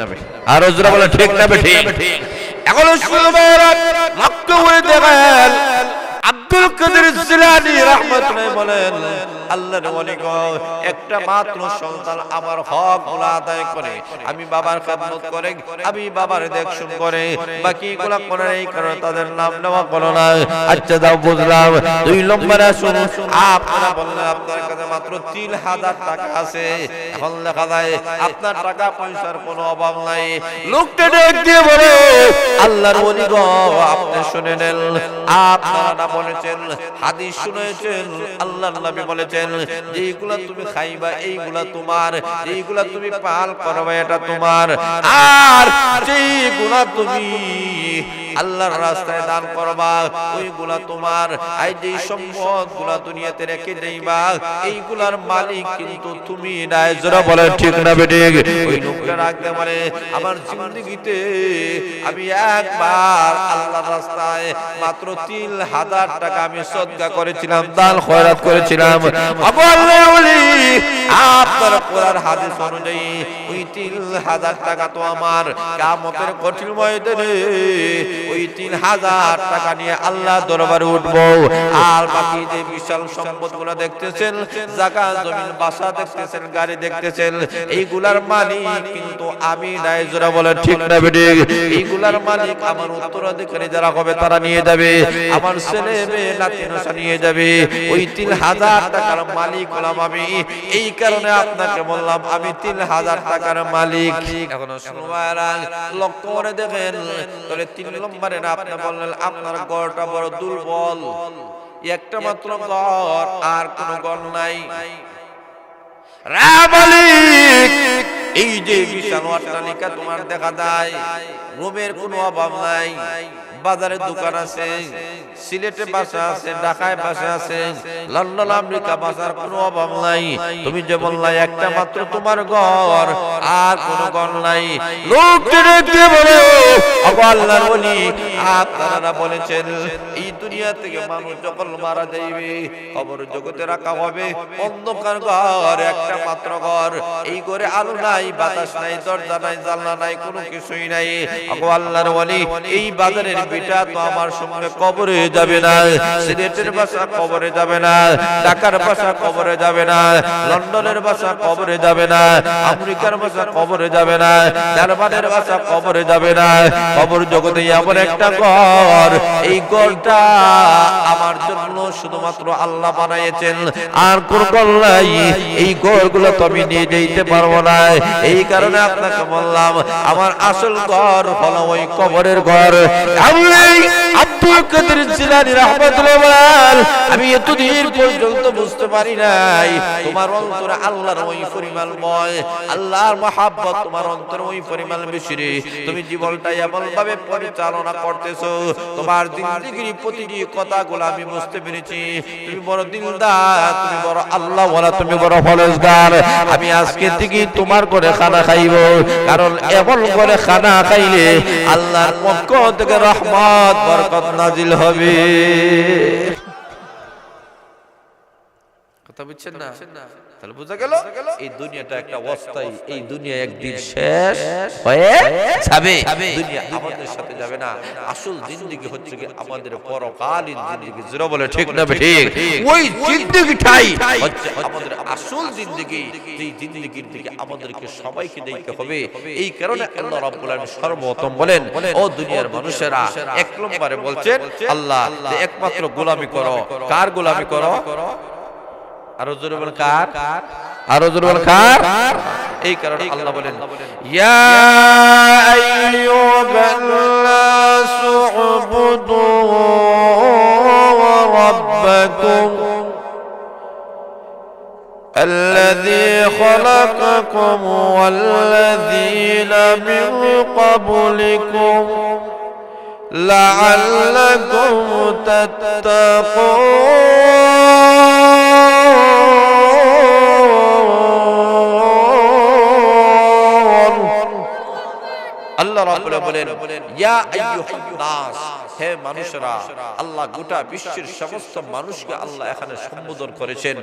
A: আর জোরে বলে ঠিক না ঠিক? এখন শুনবেন, লক্ষ্য করে দেখেন আব্দুল কাদের জিলানী রাহমাতুল্লাহ বলেন, আল্লাহর ওলি গো, একটা মাত্র সন্তান আমার হকগুলো আদায় করে, আমি বাবার খেদমত করে, আমি বাবার দেখশুন করে, বাকিগুলো করে এই কারণে তাদের নাম নেওয়া করো না। আচ্ছা দাও, বুঝলাম। 2 নম্বরে আসুন, আপনারা বললেন আপনার কাছে মাত্র 3000 টাকা আছে। এখন লেখা যায় আপনার টাকা পয়সার কোনো অভাব নাই। লোকটা ডাক দিয়ে বলে, আল্লাহর ওলি গো, আপনি শুনে নেন, আপনারা বলেছেন, হাদিস শুনেছেন, আল্লাহর নবী বলেছেন, যেইগুলা তুমি খাইবা এইগুলা তোমার, যেইগুলা তুমি পাল করবা এটা তোমার, আর যেইগুলা তুমি আল্লাহর রাস্তায় দান করবা ওইগুলা তোমার। এই যে সম্পদগুলা দুনিয়াতে রেখে যাইবা এইগুলার মালিক কিন্তু তুমি নাই। জোরে বলেন ঠিক না বেঠিক? ওই লোকটা রাখতে পারে, আমার জিন্দেগিতে আমি একবার আল্লাহর রাস্তায় মাত্র 3000 টাকা আমি সদকা করেছিলাম, দান খয়রাত করেছিলাম। আল্লাহর ওলি, আপনার কোরআন হাদিস অনুযায়ী ওই 3000 টাকা তো আমার কিয়ামতের কঠিন ময়দানে ওই 3000 টাকা নিয়ে আল্লাহ দরবারে উঠবো। আর বাকি যে বিশাল সম্পদগুলো দেখতেছেন, জায়গা জমিন বাসা দেখতেছেন, গাড়ি দেখতেছেন, এইগুলার মালিক কিন্তু আমি নাই। জোরে বলে ঠিক না বেঠিক? এইগুলার মালিক আমার উত্তরাধিকারী যারা হবে তারা নিয়ে যাবে, আমার ছেলে মেয়ে নাতি নাতি নিয়ে যাবে। ওই 3000 টাকার মালিক হলাম আমি। এই কারণে আপনাকে বললাম আমি 3000 টাকার মালিক। এখন শুনবারা লক্ষ্য করে দেখেন, তাহলে 3 নম্বরে না আপনি বললেন আপনার ঘরটা বড় দুর্বল, একটা মাত্র ঘর, আর কোন ঘর নাই। রে মালিক, এই যে বিশাল অট্টালিকা তোমার দেখা যায়, রুমের কোনো অভাব নাই, বাজারে দোকান আছে, সিলেটে বাসা আছে, ঢাকায় বাসা আছে, লন্ডন আমেরিকা বাসার কোনো অভাব নাই। তুমি যে বললা একটা মাত্র তোমার ঘর, আর কোন ঘর নাই। লোক দিয়ে বলে, আল্লাহর ওলি, আপনারা বলেছেন এই দুনিয়া থেকে মানুষ যখন মারা যাইবে কবর জগতে রাখা হবে অন্ধকার ঘর, একটা মাত্র ঘর। এই ঘরে আলো নাই, বাতাস নাই, দরজা নাই, জানলা নাই, কোনো কিছুই নাই। আল্লাহর ওলি, এই বাজারের বিটা তো আমার সঙ্গে কবরে যাবে না, সিলেটের বাসা কবরে যাবে না, ঢাকার বাসা কবরে যাবে না, লন্ডনের বাসা কবরে যাবে না, আমেরিকার বাসা কবরে যাবে না, জার্মানের বাসা কবরে যাবে না। কবর জগতে এমন একটা ঘর, এই ঘরটা আমার জন্য শুধুমাত্র আল্লাহ বানাইছেন, আর কোন ঘর নাই। এই ঘরগুলো তো আমি নিয়ে যেতে পারবো না। এই কারণে আপনাকে বললাম আমার আসল ঘর হলো ওই কবরের ঘর। আল্লাহ আব্দুল কাদের জিলানী রাহমাতুল্লাহ বলেন আমি এতদিন পর্যন্ত বুঝতে পারি নাই তোমার অন্তরে আল্লাহর ওই পরিমাণ ভয়, আল্লাহর মহব্বত তোমার অন্তরে ওই পরিমাণ বেশি রে। তুমি জীবনটা এমন ভাবে পরিচালনা করতেছো, তোমার জিন্দেগির প্রতিটি কথাগুলো আমি বুঝতে পেরেছি। তুমি বড় দিলদার, তুমি বড় আল্লাহ ওয়ালা, তুমি বড় ফরজগার। আমি আজকে থেকে তোমার ঘরে খানা খাইব, কারণ এমন করে খানা খাইলে আল্লাহর পক্ষ থেকে রহমত বরকত নাজিল হবে। কথা বুঝছেন না? তাহলে বোঝা গেল এই দুনিয়াটা একটা অস্থায়ী, এই দুনিয়া একদিন শেষ হয়ে যাবে। দুনিয়া আমাদের সাথে যাবে না। আসল জিন্দেগি হচ্ছে কি আমাদের পরকালীন জিন্দেগি। জোরে বলে ঠিক না ঠিক? ওই জিন্দেগিটাই হচ্ছে আমাদের আসল জিন্দেগি। এই জিন্দেগির দিকে আমাদেরকে সবাইকে দেখতে হবে। এই কারণে আল্লাহ রাব্বুল আলামিন সর্বপ্রথম বলেন, ও দুনিয়ার মানুষেরা, এক নম্বরে বলছেন আল্লাহ যে একমাত্র গোলামি করো। কার গোলামি করো? আরো জোরে বলেন কার? আরো জোরে বলেন কার? এই কারণে আল্লাহ বলেন, ইয়া আইয়ুহান নাসু উবুদু রাব্বাকুম الذي خلقكم والذين من قبلكم لعلكم تتقون। আল্লাহ রাব্বুল আলামিন বলেন, ইয়া আইয়ুহান নাস, হে মানুষেরা। আল্লাহ গোটা বিশ্বের সমস্ত মানুষকে আল্লাহ এখানে সম্বোধন করেছেন।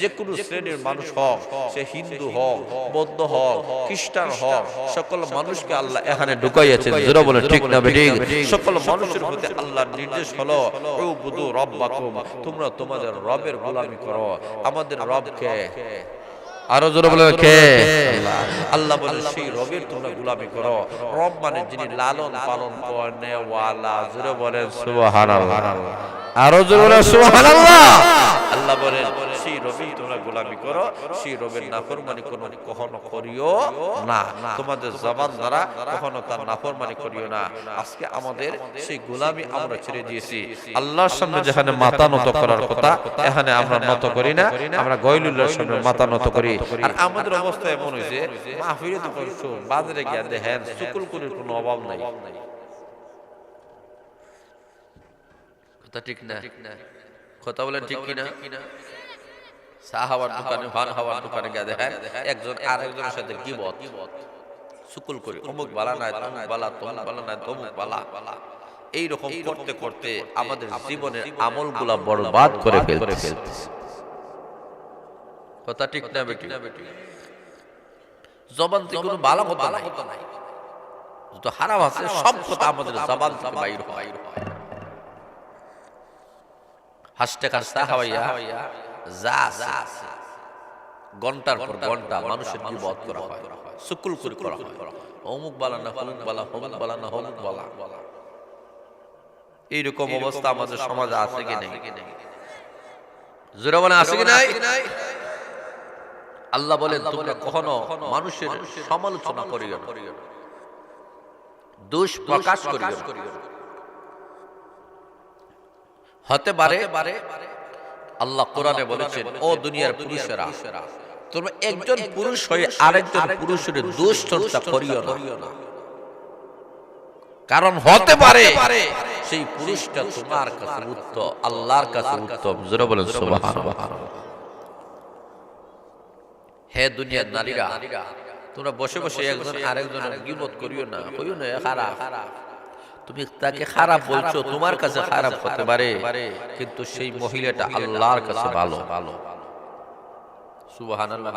A: যে কোনো শ্রেণীর মানুষ হোক, সে হিন্দু হোক, বৌদ্ধ হোক, খ্রিস্টান হোক, সকল মানুষকে আল্লাহ এখানে ঢুকাইয়াছেন। জোরে বলে ঠিক না বেঠিক? সকল মানুষের প্রতি আল্লাহর নির্দেশ হলো, উবুদু রাব্বাকুম, তোমরা তোমাদের রবের গোলামি করো। আমাদের রবকে আরো জোরে বলে কে? আল্লাহ বলে সেই রবের তোমরা গোলামি করো। রব মানে যিনি লালন পালন করেন ওয়ালা। জোরে বলেন সুবহানাল্লাহ। আরো জোরে বলেন সুবহানাল্লাহ। আল্লাহ বলেন সেই রবের তোমরা গোলামি করো, সেই রবের নাফরমানি কখনো করিও না। তোমাদের জবান দ্বারা কখনো তার নাফরমানি করিও না। আজকে আমাদের সেই গোলামি আমরা ছেড়ে দিয়েছি। আল্লাহর সামনে যেখানে মাথা নত করার কথা, এখানে আমরা নত করি না, আমরা গয়রুল্লাহর সামনে মাথা নত করি। আর আমাদের অবস্থা এমন হয়েছে, মাহফিলে তো করছো, বাজারে গিয়ে দেখেন চুকুল কুলির কোনো অভাব নাই। কথা ঠিক না? কথা বলেন ঠিক কিনা? চা হাওয়ার দোকানে, পান হাওয়ার দোকানে গিয়ে দেখেন একজন আরেকজনের সাথে গীবত চুকুল করে, অমুক বালা নাই, তমুক বালা, তমুক বালা নাই, তমুক বালা। এইরকম করতে করতে আমাদের জীবনের আমলগুলা বরবাদ করে ফেলতেছে। কথা ঠিক না বেটি? জবান থেকে কোনো ভালো কথা নাই, যত হারাম আছে সব কথা আমাদের জবান থেকে বাইর হয়। হাসতে কাশতে হাওয়াইয়া যা আছে ঘন্টার পর ঘন্টা মানুষের গীবত করা হয়, চুকুল করে করা হয়। অমুক বালা না হমুক বালা, হমুক বালা না হমুক বালা। এইরকম অবস্থা আমাদের সমাজে আছে কি নেই? জোরে বলে আছে কি নাই? আল্লাহ বলেন তোমরা কখনো মানুষের সমালোচনা করিও না, দোষ প্রকাশ করিও না। হতে পারে আল্লাহ কোরআনে বলেছেন, ও দুনিয়ার পুরুষেরা, তোমরা একজন পুরুষ হয়ে আরেকজন পুরুষের দোষ চর্চা করিও না, কারণ হতে পারে সেই পুরুষটা তোমার কাছে উত্তম, আল্লাহর কাছে উত্তম। জোরে বলেন সুবহানাল্লাহ। হে দুনিয়ার নারীরা, তোমরা বসে বসে একজন আরেকজনের গীবত করিও না, কইও না খারাপ। তুমি তাকে খারাপ বলছো, তোমার কাছে খারাপ হতে পারে, কিন্তু সেই মহিলাটা আল্লাহর কাছে ভালো। সুবহানাল্লাহ।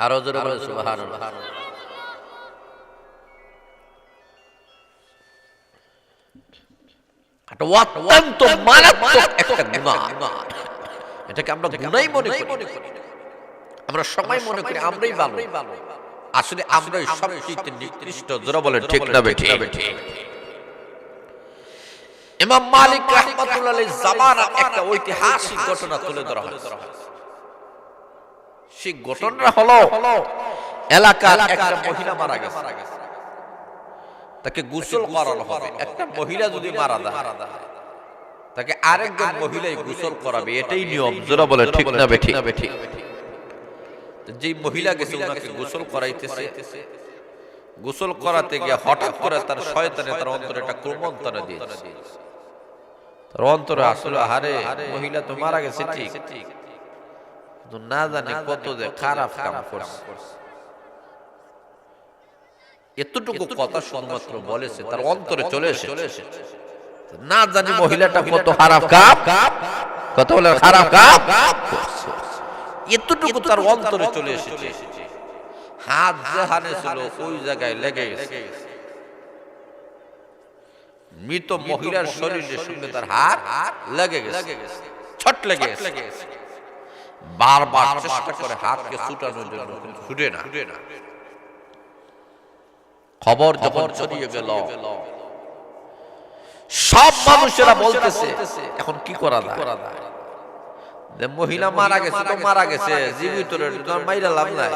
A: আরো জোরে বলেন সুবহানাল্লাহ। অত্যন্ত মারাত্মক একটা গুনাহ। এটাকে আমরা গুনাহই মনে করি। আমরা সবাই মনে করি আমরাই ভালো, আসলে আমরাই সবচেয়ে নিকৃষ্ট। জোরে বলেন ঠিক না বেঠিক? ইমাম মালিক রাহমাতুল্লাহ আলাইহির জামানা একটা ঐতিহাসিক ঘটনা তুলে ধরা হয়েছে। সেই ঘটনাটা হলো এলাকার একটা মহিলা মারা গেছে। তাকে গোসল করানো হবে। একটা মহিলা যদি মারা যায় তাকে আরেকজন মহিলাই গোসল করাবে, এটাই নিয়ম। যারা বলে ঠিক না বেঠিক? যে মহিলা গেছে ওনাকে গোসল করাইতেছে, গোসল করাতে গিয়ে হঠাৎ করে তার শয়তানে তার অন্তরে একটা ক্রমন্তরা দিয়েছে। তার অন্তরে আসলে আরে মহিলা তো মারা গেছে ঠিক, কিন্তু না জানি কত যে খারাপ কাম করছে। এতটুকু কথা শুধুমাত্র বলেছে, তার অন্তরে চলে এসেছে। না জানি মহিলাটা কত খারাপ কাম, কত বলে খারাপ কাম করছে, এতটুকু তার অন্তরে চলে এসেছে। হাত যেখানে ছিল ওই জায়গায় লেগে গেছে। মৃত মহিলার শরীরের সঙ্গে তার হাত লেগে গেছে, ছট লেগে গেছে। বারবার চেষ্টা করে হাতকে ছুটানোর জন্য, কিন্তু ছুটে না। খবর যখন ছড়িয়ে গেল, সব মানুষেরা বলতেছে এখন কি করা যায়? মহিলা মারা গেছে তো মারা গেছে, জীবিত মাইরা লাভ নাই।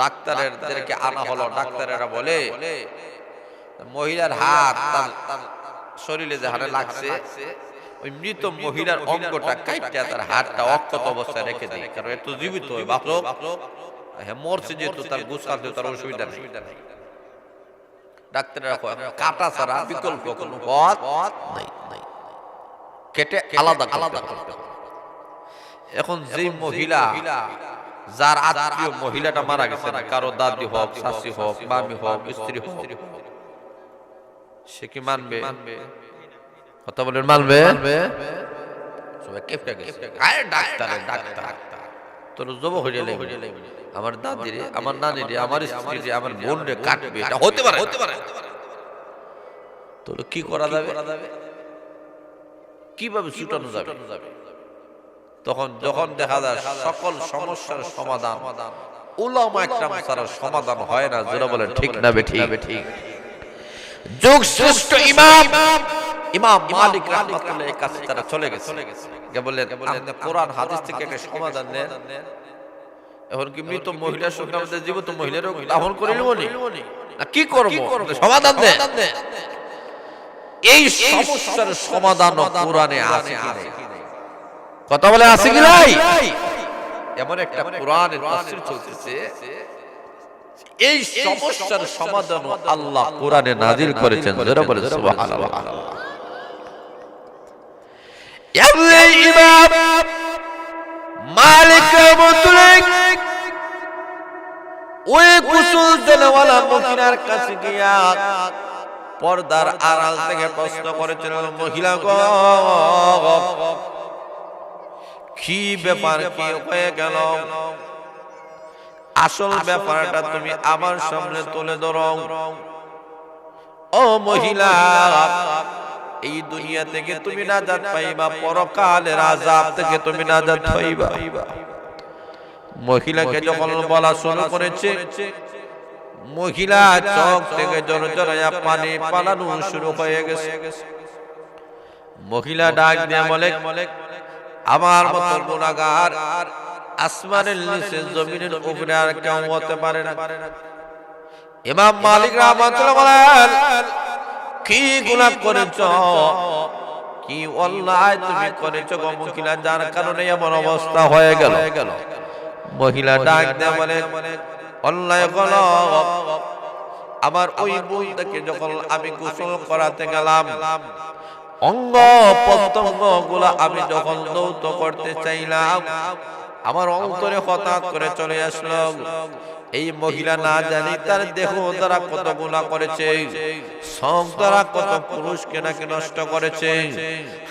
A: ডাক্তারদেরকে আনা হলো, ডাক্তারেরা বলে মহিলার হাত তার শরীরে যেখানে লাগছে ওই মৃত মহিলার অঙ্গটা কাইটা তার হাতটা অক্ষত অবস্থায় রেখে দিই, কারণ এত জীবিত বাপলো মরছে যেহেতু তার গোসল দিতে তার অসুবিধা নেই। ডাক্তাররা কাটা ছাড়া বিকল্প কোনো পথ নাই, কেটে আলাদা আলাদা করতে হবে। এখন যে মহিলা, যার আত্মীয় মহিলাটা মারা গেছে, না কারো দাদি হোক, শাশি হোক, মামি হোক, স্ত্রী হোক, সে কি মানবে? কথা বলেন মানবে? সবাই কেপটা গেছে, আরে ডাক্তার ডাক্তার তোর জব হয়ে গেলে আমার দাদি রে, আমার নানি রে, আমার স্ত্রী রে, আমার বোন রে কাটবে, এটা হতে পারে, হতে পারে। তোর কি করা যাবে? কিভাবে ছুটানো যাবে? তখন যখন দেখা যায় সকল সমস্যার সমাধান উলামা একরাম ছাড়া সমাধান হয় না। যারা বলেন ঠিক না বেঠিক? যুগ শ্রেষ্ঠ ইমাম মালিক রাহমাতুল্লাহ এর কাছে তারা চলে গেছে, বললেন আপনি কোরআন হাদিস থেকে একটা সমাধান দেন। এখন কি মৃত মহিলার সঙ্গে আমাদের জীবিত মহিলারও দাফন করে নিব না কি করব? সমাধান দেন। এই সমস্যার সমাধান কোরআনে আছে কিনা? কথা বলে আছে কি নাই? এমন একটা কোরআনের তাফসীর চলতেছে, এই সমস্যার সমাধান আল্লাহ কোরআনে নাজিল করেছেন। যারা বলে সুবহানাল্লাহ। ইমাম মালিক রাহমাতুল্লাহ ওই গোসল দেওয়ালা মহিলার কাছে গিয়া পর্দার আড়াল থেকে প্রশ্ন করেছিলেন, মহিলা গো কি ব্যাপার, কি হয়ে গেল? আসল ব্যাপারটা তুমি আমার সামনে তুলে ধরো। ও মহিলা, এই দুনিয়া থেকে তুমি নাজাত পাইবা, পরকালের আযাব থেকে তুমি নাজাত পাইবা। মহিলাকে যখন বলা শুরু করেছে, মহিলা চোখ থেকে জড়জড়ায়া পানি পালানো শুরু হয়ে গেছে। মহিলা ডাক দিয়ে বলে, আমার মতো গুনাহগার আসমানের নিচে জমিনের উপরে আর কেউ হতে পারে না। ইমাম মালিক রাহমাতুল্লাহ বলেন, কি গুনাহ করেছো, কি অন্যায় তুমি করেছো গো মহিলা, যার কারণে এমন অবস্থা হয়ে গেল? মহিলা ডাক দিয়ে বলে, অন্যায় হলো আমার ওই বোনটাকে যখন আমি গোসল করাতে গেলাম, অঙ্গ প্রত্যঙ্গ গুলা আমি যখন দৌত করতে চাইলাম, আমার অন্তরে হঠাৎ করে চলে আসলো এই মহিলা না জানি তার দেহ দ্বারা কত গুনাহ করেছে, সব দ্বারা কত পুরুষকে নাকি নষ্ট করেছে,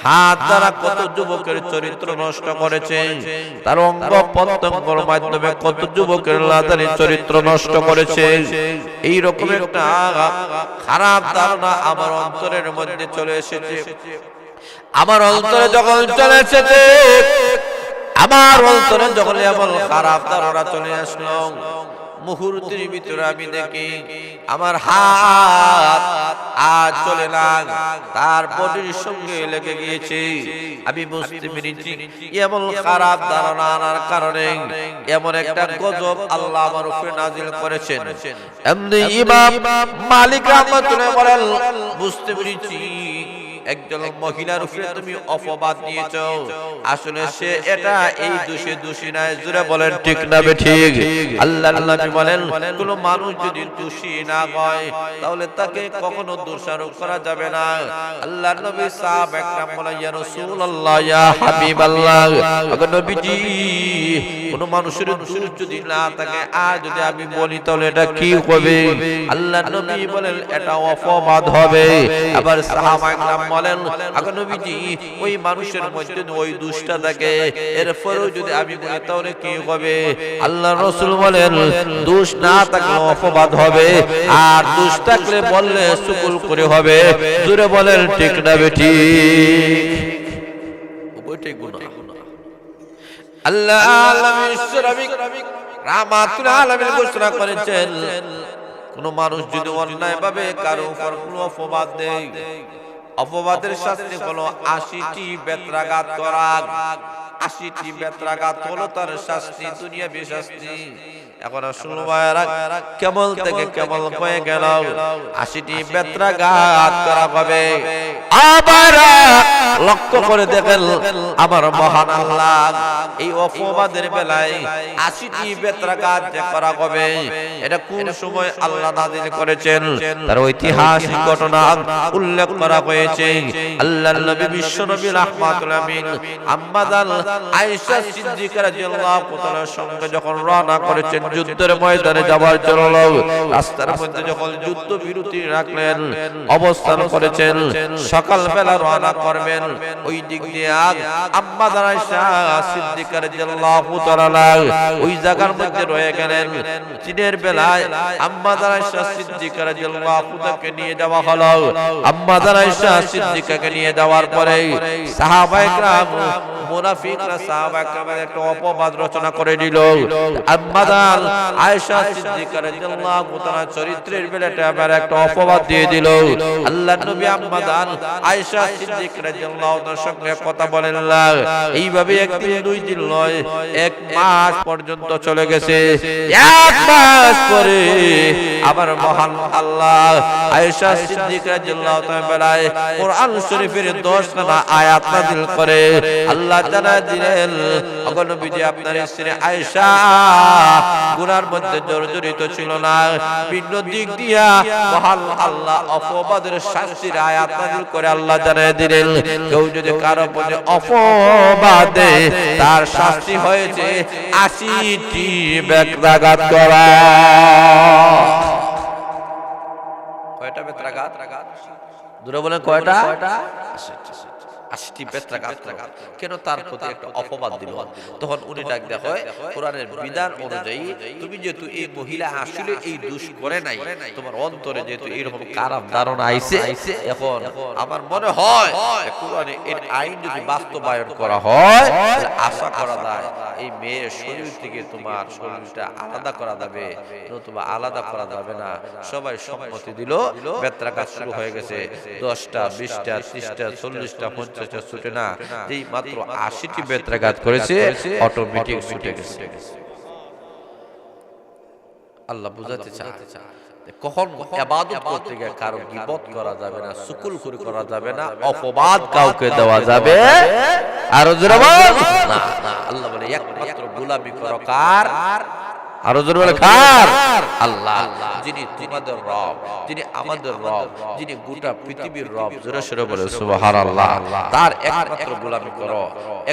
A: হাত দ্বারা কত যুবকের চরিত্র নষ্ট করেছে, তার অঙ্গ প্রত্যঙ্গের মাধ্যমে কত যুবকের লাদানি চরিত্র নষ্ট করেছে। এই রকম একটা খারাপ ধারণা আমার অন্তরের মধ্যে চলে এসেছে। আমার অন্তরে যখন চলে এসেছে, আমার অন্তরে যখন এমন খারাপ ধারণা চলে আসলো, মুহূর্তের ভিতরে আমি দেখি আমার হাত আজ চলে না, তার বডির সঙ্গে লেগে গিয়েছে। আমি বুঝতে পেরেছি এমন খারাপ ধারণা আনার কারণে এমন একটা গজব আল্লাহ আমার উপরে নাজিল করেছেন। এমনি ইমাম মালিক রাহমাতুল্লাহ বলেন, বুঝতে পেরেছি একজন মহিলার উপরে তুমি অপবাদ দিয়েছ, আসলে সে এটা এই দোষে দোষী নয়। জোরে বলেন ঠিক না বেঠিক? আল্লাহর নবী বলেন, কোন মানুষ যদি দোষী না হয় তাহলে তাকে কখনো দোষারোপ করা যাবে না। আল্লাহর নবী সাহাবা একরাম বলেন, ইয়া রাসূলুল্লাহ, ইয়া হাবিবাল্লাহ, ওগো নবীজি, কোন মানুষের দোষ যদি না থাকে আর যদি আমি বলি তাহলে এটা কি হবে? আল্লাহর নবী বলেন, এটা অপবাদ হবে। আবার সাহাবা একরাম বলেন, ওগো নবীজি, ওই মানুষের মধ্যে ওই দুষ্টা থাকে, এরপরেও যদি আমি বলি তাহলে কি হবে? আল্লাহর রাসূল বলেন, দোষ না থাকলে অপবাদ হবে, আর দোষ থাকলে বললে সুকুল করে হবে। জোরে বলেন ঠিক না বেঠিক? ওইটাই গুনাহ। আল্লাহ আলামিন রাহমাতুল আলামিন ঘোষণা করেছেন, কোন মানুষ যদি অন্যায় ভাবে কারো উপর কোনো অপবাদ দেয়, অপবাদের শাস্তি হলো ৮০টি বেত্রাঘাত করা। ৮০টি বেত্রাঘাত হলো তার শাস্তি, দুনিয়াবী শাস্তি। এখন শুনবায়রা কেমন থেকে কেমন হয়ে গেল, ৮০টি বেত্রাঘাত করা হবে। আবার লক্ষ্য করে দেখেন আমার মহান আল্লাহ এই অপবাদের বেলায় ৮০টি বেত্রাঘাত যে করা হবে, এটা কোন সময় আল্লাহ নাযিল করেছেন তার ঐতিহাসিক ঘটনা উল্লেখ করা হয়েছে। আল্লাহর নবী বিশ্ব নবী রাহমাতুল আমিন আম্মা জান আয়েশা সিদ্দিকা রাদিয়াল্লাহু তাআলার সঙ্গে যখন রওনা করেছেন যুদ্ধের ময়দানে যাওয়ার জন্য, রাস্তার মধ্যে যখন যুদ্ধ বিরতি রাখলেন, অবস্থান করেছেন, সকাল বেলা রওনা করবেন, ওই দিক দিয়ে আম্মা জান আয়েশা সিদ্দিকা রাদিয়াল্লাহু তাআলা ওই জায়গার মধ্যে রয়ে গেলেন। দিনের বেলায় আম্মা জান আয়েশা সিদ্দিকা রাদিয়াল্লাহু তাআলাকে নিয়ে যাওয়া হলো। আম্মা জান আয়েশা সিদ্দিকাকে নিয়ে যাওয়ার পরে সাহাবায়ে কেরাম মুনাফিকরা সাহাবায়ে কেরামের একটা অপবাদ রচনা করে দিল। আম্মা জান আয়েশা সিদ্দিকা রাদিয়াল্লাহু তাআলা চরিত্রের বেলাতে আবার একটা অপবাদ দিয়ে দিল। আল্লাহর নবী আম্মা জান আয়েশা সিদ্দিকা রাদিয়াল্লাহু তাআলার সঙ্গে কথা বলেন না। এইভাবে একদিন দুই দিন নয়, ১ মাস পর্যন্ত চলে গেছে। ১ মাস পরে আবার মহান আল্লাহ আয়েশা সিদ্দিকা রাদিয়াল্লাহু তাআলা বেলায় কোরআন শরীফের ১০খানা আয়াত নাযিল করে আল্লাহ জানা দিলেন, ওগো নবীজি, আপনার স্ত্রী আয়েশা গুনার মধ্যে জড়িত ছিল না। ভিন্ন দিক দিয়া মহান আল্লাহ অপবাদের শাস্তির আয়াত নাযিল করে আল্লাহ জানিয়ে দিলেন, কেউ যদি কারো প্রতি অপবাদে তার শাস্তি হয়েছে ৮০টি বেত্রাঘাত করা। কয়টা বেত্রাঘাত? দূরে বলেন কয়টা? ৮০টি বেত্রাঘাত। কেন? তার প্রতি একটা অপবাদ দিল। তখন উনি ডাক দেখো, কোরআনের বিধান অনুযায়ী তুমি যেহেতু এই মহিলা আসলে এই দোষ করে নাই, তোমার অন্তরে যেহেতু এরকম খারাপ ধারণা আইছে, এখন আমার মনে হয় কোরআনে এর আইন যদি বাস্তবায়ন করা হয় তাহলে আশা করা যায় এই মেয়ের শরীর থেকে তোমার শরীরটা আলাদা করা যাবে, নতুবা আলাদা করা যাবে না। সবাই সম্মতি দিল, বেত্রাঘাত শুরু হয়ে গেছে। ১০টা, ২০টা, ৩০টা, ৪০টা, ৫০টা ছুটে না, যেই মাত্র ৮০টি বেত্রাঘাত করেছে অটোমেটিক ছুটে গেছে। আল্লাহ বুঝাতে চায় কখন ইবাদত করতে গিয়ে কারো গীবত করা যাবে না, সুকুলখুরি করা যাবে না, অপবাদ কাউকে দেওয়া যাবে আর জোরে বল না। আল্লাহ বলে একমাত্র গোলামি করো কার? আরো জোরে বলে কার? আল্লাহ, যিনি তোমাদের রব, যিনি আমাদের রব, যিনি গোটা পৃথিবীর রব। জোরে সোরে বলে সুবহানাল্লাহ। তার একমাত্র গোলামি করো।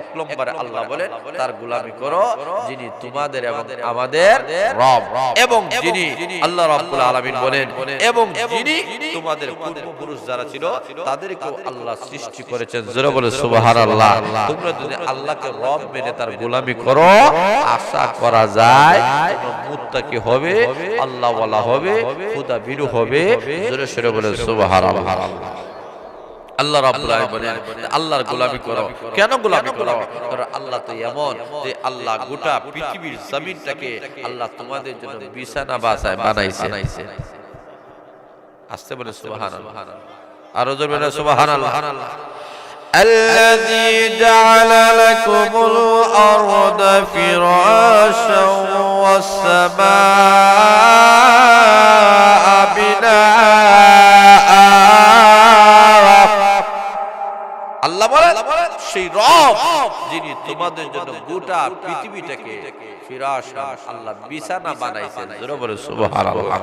A: ১ নম্বরে আল্লাহ বলেন তার গোলামি করো যিনি তোমাদের এবং আমাদের রব, এবং যিনি আল্লাহ রাব্বুল আলামিন বলেন এবং যিনি তোমাদের পূর্বপুরুষ যারা ছিল তাদেরকেও আল্লাহ সৃষ্টি করেছেন। জোরে বলে সুবহানাল্লাহ। তোমরা যদি আল্লাহকে রব মেনে তার গোলামি করো, আশা করা যায় মুত্তাকি হবে, আল্লাহ ওয়ালা হবে, খোদা ভীরু হবে। জোরে সোরে বলে সুবহানাল্লাহ। আল্লাহ রাব্বুল আলামিন বলেন আল্লাহর গোলামি করো। কেন গোলামি করো? কারণ আল্লাহ তো এমন যে আল্লাহ গোটা পৃথিবীর জমিনটাকে আল্লাহ তোমাদের জন্য বিছানা বানাইছে। আসতে বলে সুবহানাল্লাহ, আরো জোরে বলে সুবহানাল্লাহ। الذي جعل لكم الأرض فراشا والسماء بناء আল্লাহ বলেন সেই রব যিনি তোমাদের জন্য গোটা পৃথিবীটাকে ফিরাশা আল্লাহ বিছানা বানাইছেন। জোরে বলে সুবহানাল্লাহ।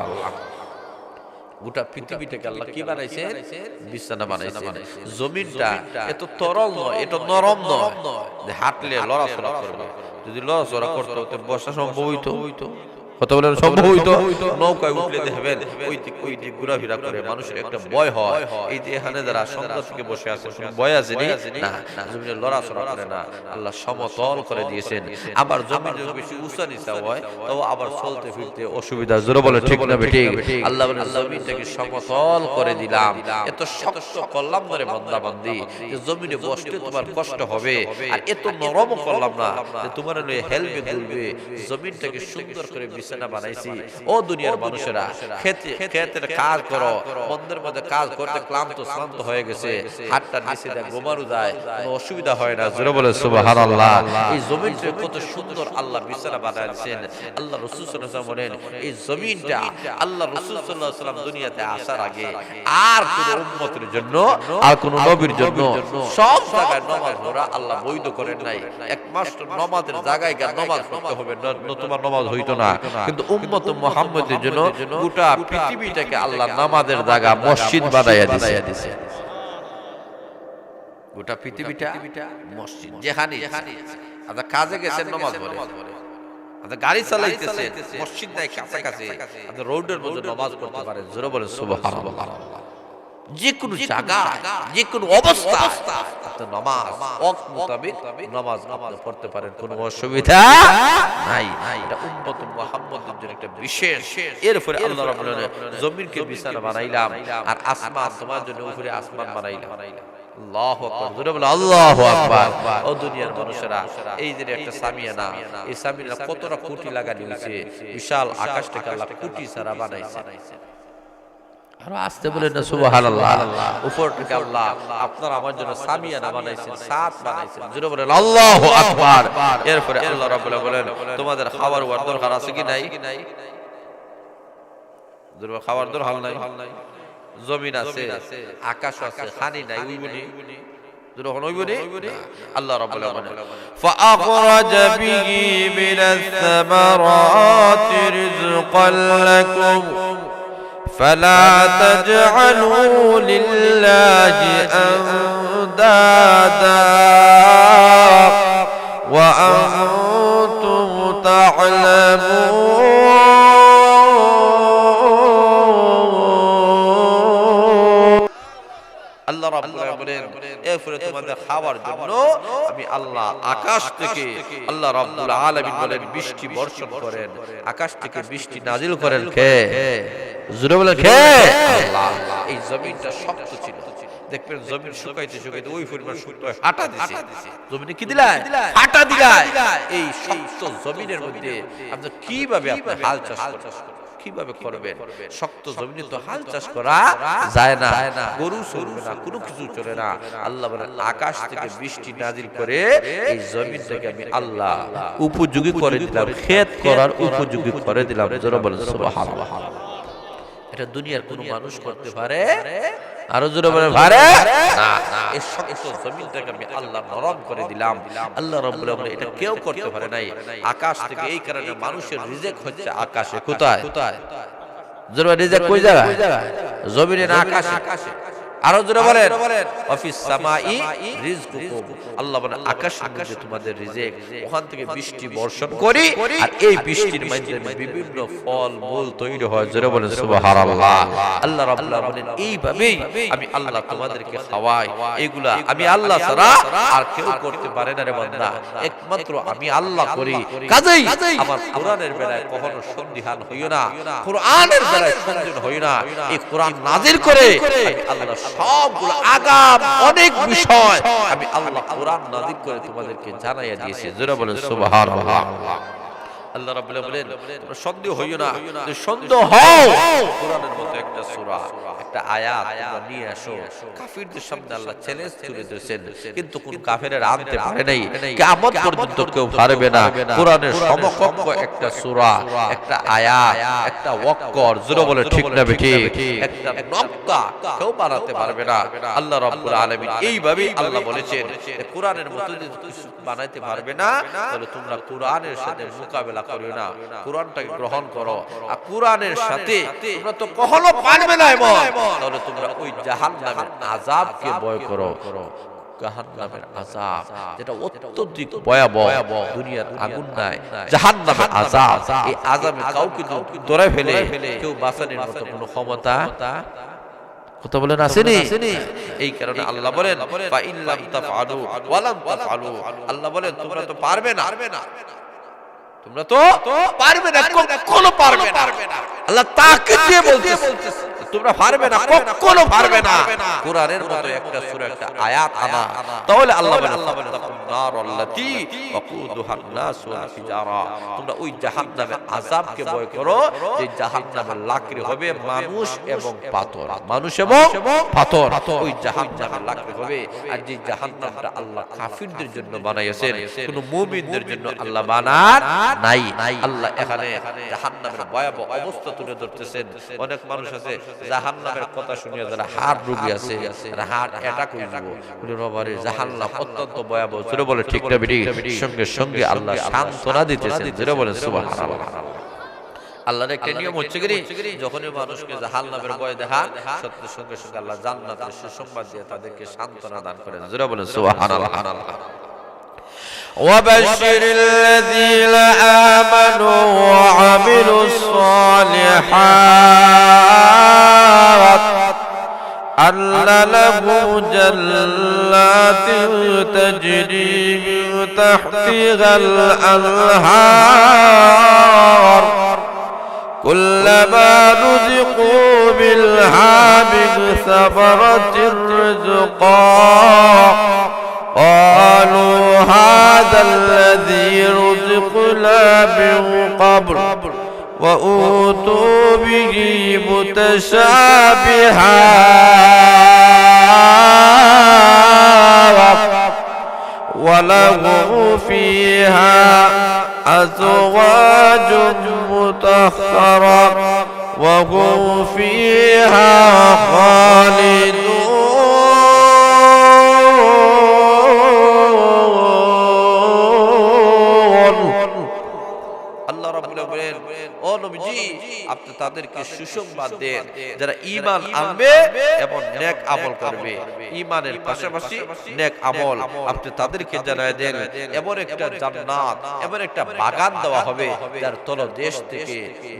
A: গোটা পৃথিবীটাকে আল্লাহ কি বানাইছেন? বিছানা বানাইছেন। জমিনটা এত তরল নয়, এটা নরম নয় যে হাঁটলে লড়াচড়া করবে। যদি লড়াচড়া করতে হতো বসা সম্ভব হইতো, কথা বলেন সম্ভব হইতো। নৌকায় উঠলে দেখবেন ওই দিক ঘোরাফেরা করে মানুষের একটা ভয় হয়। এই যে এখানে যারা সন্ধ্যা থেকে বসে আছে কোনো ভয় আছে না, জমিনে লড়াচড়া করে না, আল্লাহ সমতল করে দিয়েছেন। আবার জমিন যদি বেশি উঁচা নিচা হয় তাও আবার চলতে ফিরতে অসুবিধা। জোরে বলে ঠিক না ঠিক? আল্লাহ বলে জমিনটাকে সমতল করে দিলাম, এত শক্ত করলাম না রে বান্দা বান্দি যে জমিনে বসতে তোমার কষ্ট হবে, আর এত নরম করলাম না যে তোমার হেলবে দুলবে। জমিনটাকে সুন্দর করে বিছানা বানাইছি। ও দুনিয়ার মানুষেরা, ক্ষেতের কাজ করো, মন্দের মধ্যে কাজ করতে ক্লান্ত শ্রান্ত হয়ে গেছে, হাতটা নিচে দেয় গোমারু যায়, কোনো অসুবিধা হয় না। জোরে বলে সুবহানাল্লাহ। এই জমিনটা কত সুন্দর আল্লাহ বিছানা বানাইছেন। আল্লাহ রাসূল সাল্লাল্লাহু আলাইহি ওয়াসাল্লাম বলেন এই জমিনটা আল্লাহ রাসূল সাল্লাল্লাহু আলাইহি ওয়াসাল্লাম দুনিয়াতে আসার আগে আর কোন উম্মতের জন্য আর কোন নবীর জন্য সব জায়গায় নামাজ পড়া আল্লাহ বৈধ করেন নাই। একমাত্র নামাজের জায়গায় গিয়ে নামাজ পড়তে হবে, নতুবা নামাজ হইতো না। কিন্তু উম্মত মুহাম্মদের জন্য গোটা পৃথিবীটাকে আল্লাহ নামাজের জায়গা মসজিদ বানাইয়া দিয়েছে। গোটা পৃথিবীটা মসজিদ। যেখানে আপনি কাজে গেছেন নামাজ পড়ে, আপনি গাড়ি চালাইতেছেন মসজিদ নাই কাছাকাছি, আপনি রোডের মধ্যে নামাজ পড়তে পারেন। জোরে বলে সুবহানাল্লাহ। যে কোনো জায়গা যে কোনো অবস্থা আপনি নামাজ ওয়াক্ত মোতাবেক নামাজ আপনি পড়তে পারেন, কোনো অসুবিধা নাই। এটা উম্মত মুহাম্মদের জন্য একটা বিশেষ। এরপরে আল্লাহ রাব্বুল আলামিন জমিনকে বিছানা বানাইলাম আর আসমান তোমার জন্য উপরে আসমান বানাইলাম। আল্লাহু আকবার। জোরে বলে আল্লাহু আকবার। ও দুনিয়ার মানুষেরা, এই যে একটা সামিয়ানা, এই সামিয়ানা কতটা কোটি লাগানো হয়েছে, বিশাল আকাশটাকে আল্লাহ কোটি ছাড়া বানাইছে। আর আসতে বলেন না সুবহানাল্লাহ। উপর থেকে আল্লাহ আপনার আমার জন্য সামিয়ানা বানাইছেন, ছাদ বানাইছেন। জোরে বলেন আল্লাহু আকবার। এরপরে আল্লাহ রাব্বুল আলামিন বলেন তোমাদের খাবার দরকার আছে কি নাই? জোরে খাবার দরকার নাই? জমিন আছে, আকাশ আছে, খানি নাই, উইবনি যখন উইবনি আল্লাহ রাব্বুল আলামিন ফাআখরাজা বিহি মিনাস সামারাতি রিজকান লাকুম فلا تجعلوا لله أندادا وأنتم تعلمون আল্লাহ রাব্বুল আলামিন বলেন এরপরে তোমাদের খাওয়ার জন্য আমি আল্লাহ আকাশ থেকে আল্লাহ রাব্বুল আলামিন বলেন বৃষ্টি বর্ষণ করেন, আকাশ থেকে বৃষ্টি নাজিল করেন। কে? জোরে বলেন কে? আল্লাহ। এই জমিনটা শক্ত ছিল, দেখবেন জমিন শুকাইতে শুকাইতে ওই পরিমাণ শক্ত হয়, হাঁটা দিছে। জমিনে কি দিলাই? হাঁটা দিলাই। এই শক্ত জমিনের মধ্যে আপনি কিভাবে আপনি হাল চাষ করবেন, কিভাবে করবেন? শক্ত জমিনে তো হাল চাষ করা যায় না, গরু চলবে না, কোনো কিছু চলে না। আল্লাহ বলেন আকাশ থেকে বৃষ্টি নাজিল করে এই জমিনটাকে আমি আল্লাহ উপযোগী করে দিলাম, ক্ষেত করার উপযোগী করে দিলাম। জোরে বলেন সুবহানাল্লাহ। এটা দুনিয়ার কোন মানুষ করতে পারে? আরো জোরে বলেন পারে না। এই শক্ত জমিনটাকে আমি আল্লাহ নরম করে দিলাম। আল্লাহ রাব্বুল আলামিন এটা কেউ করতে পারে নাই। আকাশ থেকে এই কারণে মানুষের রিজিক হচ্ছে আকাশে। কোথায়? জোরে রিজিক কই জায়গায়? জমিনে না আকাশে। আরো জোরে বলেন অফিস সামাই রিজকুকুম। আল্লাহ বলেন আকাশের মধ্যে তোমাদের রিজিক, ওখান থেকে বৃষ্টি বর্ষণ করি আর এই বৃষ্টির মাধ্যমে বিভিন্ন ফল মূল তৈরি হয়। জোরে বলেন সুবহানাল্লাহ। আল্লাহ রাব্বুল আলামিন এইভাবেই আমি আল্লাহ তোমাদেরকে খাওয়াই। এগুলা আমি আল্লাহ ছাড়া আর কেউ করতে পারে না রে বান্দা, একমাত্র আমি আল্লাহ করি। কাজেই আমার কোরআনের বেলায় কখনো সন্দিহান হইও না, কোরআনের বেলায় সন্দিহান হইও না। এই কোরআন নাজিল করে আমি আল্লাহ সবগুলো আগাম অনেক বিষয় আমি আল্লাহ কোরআন নাযিল করে তোমাদেরকে জানাইয়া দিয়েছি। জোরে বলেন সুবহানাল্লাহ। আল্লাহ রাব্বুল বলেন তোমরা সন্দেহ হইও না, যে সন্দেহ হও কোরআনের মতো একটা সূরা একটা আয়াত তোমরা নিয়ে আসো। কাফিরদের সামনে আল্লাহ চ্যালেঞ্জ তুলে দিয়েছেন, কিন্তু কোন কাফেরের আনতে পারে নাই, কিয়ামত পর্যন্ত কেউ পারবে না। কোরআনের সমকক্ষ একটা সূরা, একটা আয়াত, একটা ওয়াক্কর, জোরে বলে ঠিক না ঠিক, একটা নক্তা কেউ বানাতে পারবে না। আল্লাহ রাব্বুল আলামিন এইভাবে আল্লাহ বলেছেন কোরআনের মতো যদি কিছু বানাইতে পারবে না, তাহলে তোমরা কোরআনের সাথে মোকাবেলা করো না, কোরআনটাকে গ্রহণ করো। আর কোরআনের সাথে তোমরা তো কখনো পারবে না এমন, তাহলে তোমরা ওই জাহান্নামের আযাবকে ভয় করো। জাহান্নামের আযাব যেটা অত্যধিক ভয়াবহ, দুনিয়ার আগুন নাই, জাহান্নামের আযাব, এই আযাবে কাউকে ধরে ফেলে কেউ বাঁচানোর মতো কোনো ক্ষমতা কথা বলেন আসেনি। এই কারণে আল্লাহ বলেন ফা ইন লাম তাফআলু ওয়া লাম তাফআলু, আল্লাহ বলেন তোমরা তো পারবে না, তোমরা তো পারবে না, কখনো পারবে না। আল্লাহ তাকিদ দিয়ে বলতেছে তোমরা পারবে না, কখনো পারবে না। কোরআনের মতো একটা সূরা একটা আয়াত আনা, তাহলে আল্লাহ বলেন নারাল্লাতী ওয়াকুদুহান নাস ওয়াল হিজারা, তোমরা ওই জাহান্নামের আযাবকে ভয় করো, যে জাহান্নামের লাকড়ি হবে মানুষ এবং পাথর, মানুষ এবং পাথর, ওই জাহান্নামের লাকড়ি হবে। আর যে জাহান্নামটা আল্লাহ কাফিরদের জন্য বানাইছেন, কোন মুমিনদের জন্য আল্লাহ বানান নাই। আল্লাহ এখানে জাহান্নামের ভয়াবহ অবস্থা তুলে ধরতেছেন। অনেক মানুষ আছে জাহান্নামের কথা শুনিয়া যারা হার্ট রোগী আছে, হার্ট অ্যাটাক হয়ে যাব, বাবারে জাহান্নাম অত্যন্ত ভয়াবহ, জোরে বলে ঠিক না বেটি, সঙ্গে সঙ্গে আল্লাহ সান্ত্বনা দিতেছেন, জোরে বলেন সুবহানাল্লাহ। আল্লাহর একটা নিয়ম হচ্ছে কি, যখনই মানুষকে জাহান্নামের ভয় দেখান, সত্যি সঙ্গে সঙ্গে আল্লাহ জান্নাতের সুসংবাদ দিয়ে তাদেরকে সান্ত্বনা দান করেন, জোরে বলেন সুবহানাল্লাহ। وبشر الذين آمنوا وعملوا الصالحات أن لهم جنات تجري من تحتها الأنهار كلما رزقوا منها من ثمرة رزقا قالوا هذا الذي رزقنا من قبل وأوتوا به متشابها ولهم فيها أزواج مطهرة وهم فيها خالدون আপনি তাদেরকে সুসংবাদ দেন যারা ঈমান আনবে এবং নেক আমল করবে। ঈমানের পাশাপাশি নেক আমল আপনি তাদেরকে জানায় দেন। এমন একটা জান্নাত, এমন একটা বাগান দেওয়া হবে যার তলদেশ থেকে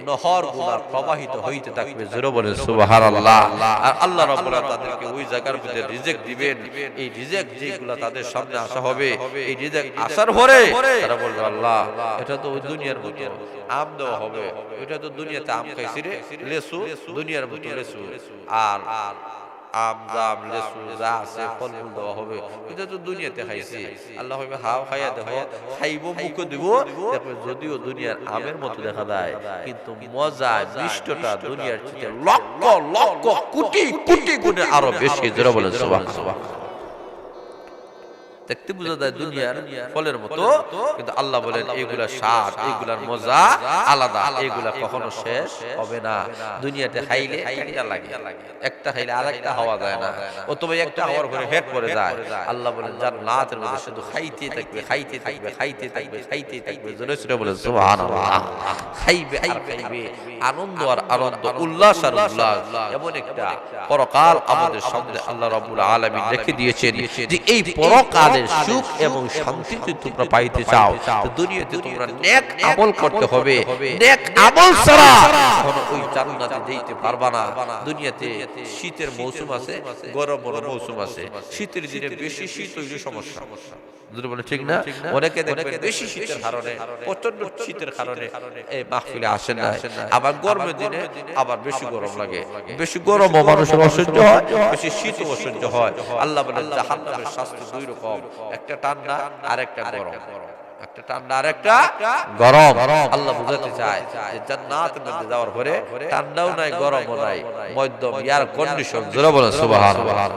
A: নহরগুলো প্রবাহিত হইতে থাকবে, জোরে বলেন সুবহানাল্লাহ। আর আল্লাহ রাব্বুল আলামিন তাদেরকে ওই জায়গার মধ্যে রিজিক দিবেন। এই রিজিক যেগুলো তাদের সামনে আসা হবে, এই রিজিক আসার পরে তারা বলবে আল্লাহ এটা তো ওই দুনিয়ার মতো আম দেওয়া হবে, এটা তো দুনিয়াতে আম খাইছি রে, লেসু দুনিয়ার মতো লেসু, আর আম জাম লেসু যা আছে ফলমূল দেওয়া হবে, এটা তো দুনিয়াতে খাইছি। আল্লাহ হবে হাও খাইয়া দেখো, খাইব মুখে দিব, দেখবে যদিও দুনিয়ার আমের মতো দেখা যায়, কিন্তু মজা মিষ্টতা দুনিয়ার চেয়ে লক্ষ লক্ষ কোটি কোটি গুণে আরো বেশি, জোরে বলেন সুবহানাল্লাহ। দেখতে বোঝা যায় দুনিয়ার ফলের মতো, কিন্তু আল্লাহ বলেন এইগুলা স্বাদ, এইগুলার মজা আলাদা, এইগুলা কখনো শেষ হবে না। দুনিয়াতে খাইলে একটা লাগে, একটা খাইলে আরেকটা হওয়া যায় না, অথবা একটা হওয়ার পরে পেট ভরে যায়। আল্লাহ বলেন জান্নাতের মধ্যে শুধু খাইতে থাকবে, খাইতে থাকবে, খাইতে থাকবে, খাইতে থাকবে, জোরে জোরে বলেন সুবহানাল্লাহ। খাইবে আর খাইবে, আনন্দ আর আনন্দ, উল্লাস আর উল্লাস। এমন একটা পরকাল আমাদের সামনে আল্লাহ রাব্বুল আলামিন রেখে দিয়েছেন যে এই পরকাল সুখ এবং শান্তি যদি তোমরা পাইতে চাও, তো দুনিয়াতে তোমরা নেক আমল করতে হবে। নেক আমল ছাড়া কখনো ওই জান্নাতে যেতে পারবা না। দুনিয়াতে শীতের মৌসুম আছে, গরমের মৌসুম আছে। শীতের দিনে বেশি শীত হইলে সমস্যা, যদি বলে ঠিক না, অনেকে দেখবেন বেশি শীতের কারণে, প্রচন্ড শীতের কারণে এই মাহফিলে আসে না। আবার গরমের দিনে আবার বেশি গরম লাগে, বেশি গরমও মানুষের অসহ্য হয়, বেশি শীতও অসহ্য হয়। আল্লাহ বলেন জাহান্নামের শাস্তি দুই রকম, একটা ঠান্ডা আর একটা গরম, একটা ঠান্ডা আর একটা গরম। আল্লাহ বুঝাতে চায় যে জান্নাতের মধ্যে যাওয়ার পরে ঠান্ডাও নাই গরমও নাই, মধ্যম এয়ার কন্ডিশন। জোরে বলেন সুবহানাল্লাহ।